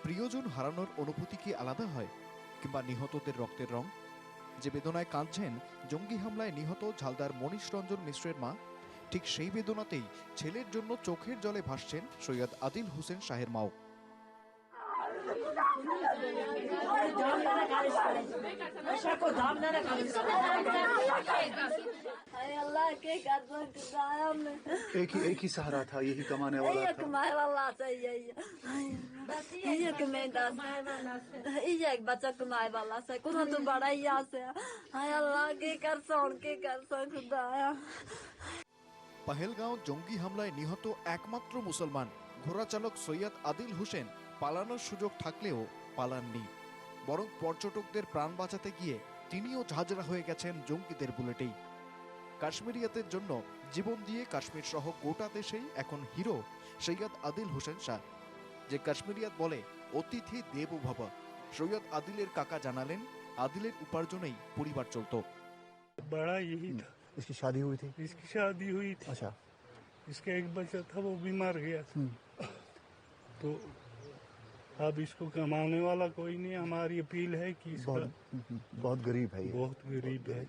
প্রিয়জন হারানোর অনুভূতি কি আলাদা হয়, কিংবা নিহতদের রক্তের রং? যে বেদনায় কাঁদছেন জঙ্গি হামলায় নিহত ঝালদার মনীষ রঞ্জন মিশ্রের মা, ঠিক সেই বেদনাতেই ছেলের জন্য চোখের জলে ভাসছেন সৈয়দ আদিল হোসেন শাহের মাও। एक ही सहारा था, यही कमाने वाला था। एक बच्चा कमाए वाला से कुछ तो बड़ा ही से हाय अल्लाह के कर खुदाया। पहलगांव जंगी हमलाয় নিহত একমাত্র মুসলমান ঘোড়া চালক সৈয়দ আদিল হোসেন পালানোর সুযোগ থাকলেও পালাননি, বরং পর্যটকদের প্রাণ বাঁচাতে গিয়ে তিনিও ঝাঁঝরা হয়ে গেছেন জঙ্গিদের বুলেটেই। কাশ্মীরিয়াতের জন্য জীবন দিয়ে কাশ্মীর সহ গোটা দেশেই এখন হিরো সৈয়দ আদিল হোসেন শাহ। যে কাশ্মীরিয়াত বলে অতিথি দেবো ভব, সৈয়দ আদিলের কাকা জানালেন আদিলের উপার্জনেই পরিবার চলত। बड़ा यही था। इसकी शादी हुई थी? इसकी शादी हुई थी। अच्छा। इसका एक बच्चा था, वो बीमार गया था। तो अब इसको कमाने वाला कोई नहीं। हमारी अपील है कि बहुत गरीब है, बहुत गरीब है,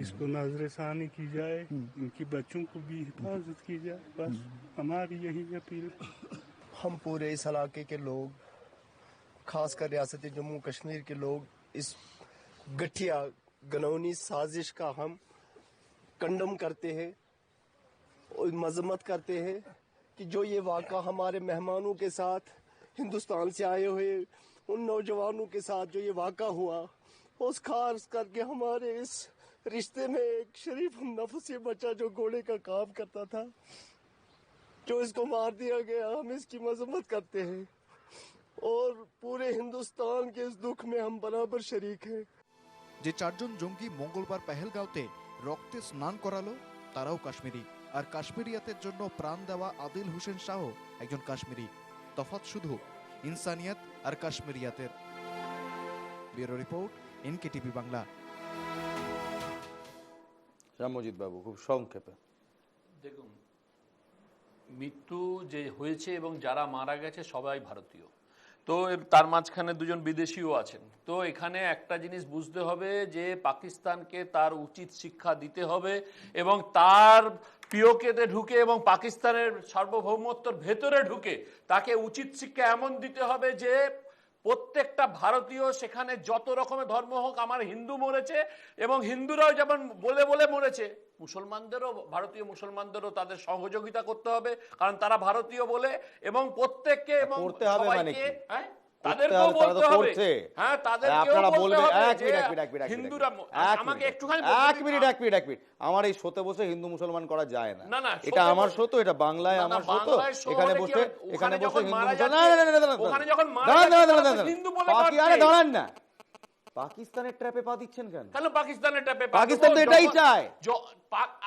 इसको नजरसानी की जाए, इनकी बच्चों को भी हिफाजत की जाए, बस हमारी यही अपील। हम पूरे इस इलाके के लोग, खासकर रियासत जम्मू कश्मीर के लोग, इस गठिया गनौनी साजिश का हम कंडम करते हैं और मजम्मत करते हैं कि जो ये वाक़ा हमारे मेहमानों के साथ, हिंदुस्तान से आए हुए उन नौजवानों के साथ जो ये वाक़ा हुआ, उस खास करके हमारे इस रिश्ते में एक शरीफ नफ्स ये बच्चा जो घोड़े का काम करता था, जो इसको मार दिया गया, हम इसकी मजम्मत करते हैं और पूरे हिंदुस्तान के इस दुख में हम बराबर शरीक हैं। যে চারজন জঙ্গি মঙ্গলবার পেহেলগাঁওতে রক্তে স্নান করালো তারাও কাশ্মীরি, আর কাশ্মীরিয়াতের জন্য প্রাণ দেওয়া আদিল হোসেন শাহ একজন কাশ্মীরি। তফাৎ শুধু ইনসানিয়াত আর কাশ্মীরিয়াতের। Bureau report, NK TV Bangla. Ramjit Babu, খুব সংক্ষেপে। দেখুন, মৃত্যু যে হয়েছে এবং যারা মারা গেছে সবাই ভারতীয়, তো তার মাঝখানে দুজন বিদেশিও আছেন। তো এখানে একটা জিনিস বুঝতে হবে যে পাকিস্তানকে তার উচিত শিক্ষা দিতে হবে এবং তার পিওকেতে ঢুকে এবং পাকিস্তানের সার্বভৌমত্বর ভেতরে ঢুকে তাকে উচিত শিক্ষা এমন দিতে হবে যে প্রত্যেকটা ভারতীয়, সেখানে যত রকমের ধর্ম হোক, আমার হিন্দু মরেছে এবং হিন্দুরাও যেমন বলে বলে মরেছে, মুসলমানদেরও, ভারতীয় মুসলমানদেরও তাদের সহযোগিতা করতে হবে, কারণ তারা ভারতীয় বলে, এবং প্রত্যেককে এবং সবাইকে তাদেরকেও বলতে হবে, হ্যাঁ তাদেরকেও বলতে হবে যে হিন্দুরা। আমাকে একটুখানি এক মিনিট, আমার এই শোতে বসে হিন্দু মুসলমান করা যায় না। এটা আমার শো তো, এটা বাংলায় আমার শো তো, এখানে বসে হিন্দু ওখানে যখন হিন্দু বলে দাঁড়ান না, পাকিস্তানের ট্র্যাপে পা দিচ্ছেন কেন? কেন পাকিস্তানের ট্র্যাপে? পাকিস্তান তো এটাই চায়।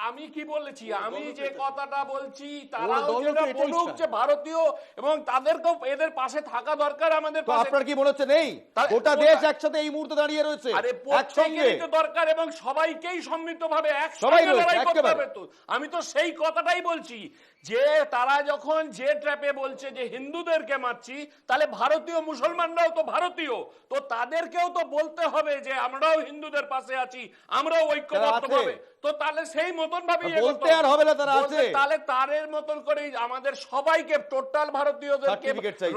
আমি কি বলেছি? আমি যে কথাটা বলছি তারাও যেটা বলুক যে ভারতীয়, এবং তাদেরকেও এদের পাশে থাকা দরকার আমাদের পাশে। আপনার কি মনে হচ্ছে নেই গোটা দেশ একসাথে এই মুহূর্তে দাঁড়িয়ে রয়েছে? আরে প্রত্যেকেরই তো দরকার এবং সবাইকেই সম্মিলিতভাবে একসঙ্গে লড়াই করতে হবে। তো আমি তো সেই কথাটাই বলছি যে তারা যখন যে ট্র্যাপে বলছে যে হিন্দুদেরকে মারছি, তাহলে ভারতীয় মুসলমানরাও তো ভারতীয়, তো তাদেরকেও তো বলতে হবে যে আমরাও হিন্দুদের পাশে আছি, আমরাও ঐক্যবদ্ধভাবে। তো তাহলে সেই মতন ভাবে বলতে আর হবে না, তারা আছে, তাহলে তারের মতন করে আমাদের সবাইকে, টোটাল ভারতীয়দেরকে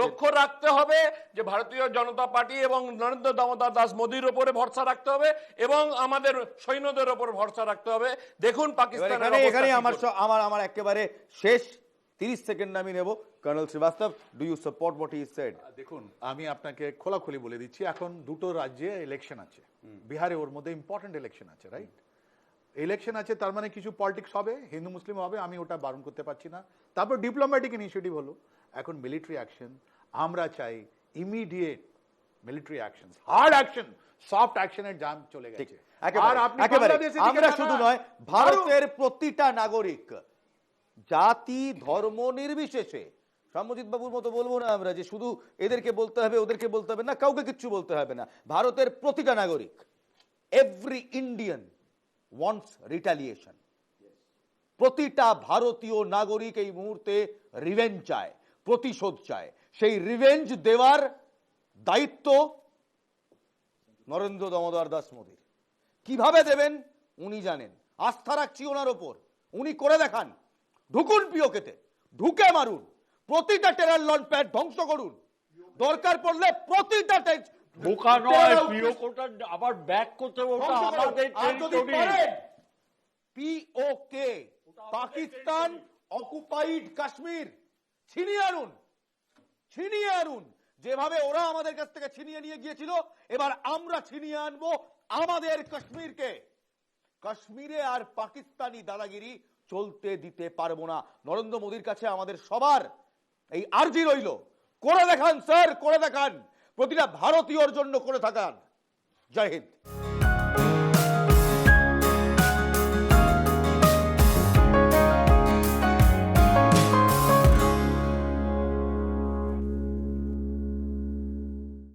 লক্ষ্য রাখতে হবে যে ভারতীয় জনতা পার্টি এবং নরেন্দ্র দামোদর দাস মোদীর উপরে ভরসা রাখতে হবে এবং আমাদের সৈন্যদের উপর ভরসা রাখতে হবে। দেখুন পাকিস্তানের এখানে আমার একেবারে শেষ 30 সেকেন্ড আমি নেব। Colonel Shrivastava, do you support what he said? দেখুন, আমি আপনাকে খোলাখুলি বলে দিচ্ছি, এখন দুটো রাজ্যে ইলেকশন আছে, বিহারে ওর মধ্যে ইম্পর্টেন্ট ইলেকশন আছে, রাইট? ইলেকশন আছে তার মানে কিছু পলিটিক্স হবে, হিন্দু মুসলিম হবে, আমি ওটা বারণ করতে পারছি না। তারপর ডিপ্লোম্যাটিক ইনিশিয়েটিভ হলো, এখন মিলিটারি অ্যাকশন। আমরা চাই immediate military action, hard action, soft অ্যাকশনের জাম চলে গেছে। আর আপনি বাংলাদেশে আমরা শুধু নয়, ভারতের প্রতিটা নাগরিক জাতি ধর্ম নির্বিশেষে, সম্মজিৎ বাবুর মতো বলবো না আমরা যে শুধু এদেরকে বলতে হবে ওদেরকে বলতে হবে না, কাউকে কিচ্ছু বলতে হবে না। ভারতের প্রতিটা নাগরিক, এভরি ইন্ডিয়ান ওয়ান্টস রিটালিয়েশন। প্রতিটা ভারতীয় নাগরিক এই মুহূর্তে রিভেঞ্জ চায়, প্রতিশোধ চায়। সেই রিভেঞ্জ দেওয়ার দায়িত্ব নরেন্দ্র দামোদর দাস মোদীর। কিভাবে দেবেন উনি জানেন, আস্থা রাখছি ওনার ওপর, উনি করে দেখান। ঢুকুন পিওকেতে, ঢুকে মারুন, প্রতিটা টেরার লঞ্চ প্যাড ধ্বংস করুন, দরকার পড়লে প্রতিটা ঢোকা নয়, পিওকেটা আবার ব্যাক করতে হবে, ওটা আমাদের টেরিটরি। পিওকে পাকিস্তান অকুপাইড কাশ্মীর ছিনিয়ে আনুন, ছিনিয়ে আনুন। যেভাবে ওরা আমাদের কাছ থেকে ছিনিয়ে নিয়ে গিয়েছিল, এবার আমরা ছিনিয়ে আনবো আমাদের কাশ্মীরকে। কাশ্মীরে আর পাকিস্তানি দাদাগিরি চলতে দিতে পারবো না। নরেন্দ্র মোদীর কাছে আমাদের সবার এই আর্জি রইল, করে দেখান স্যার, করে দেখান, প্রতিটা ভারতীয়র জন্য করে থাকান। জয় হিন্দ।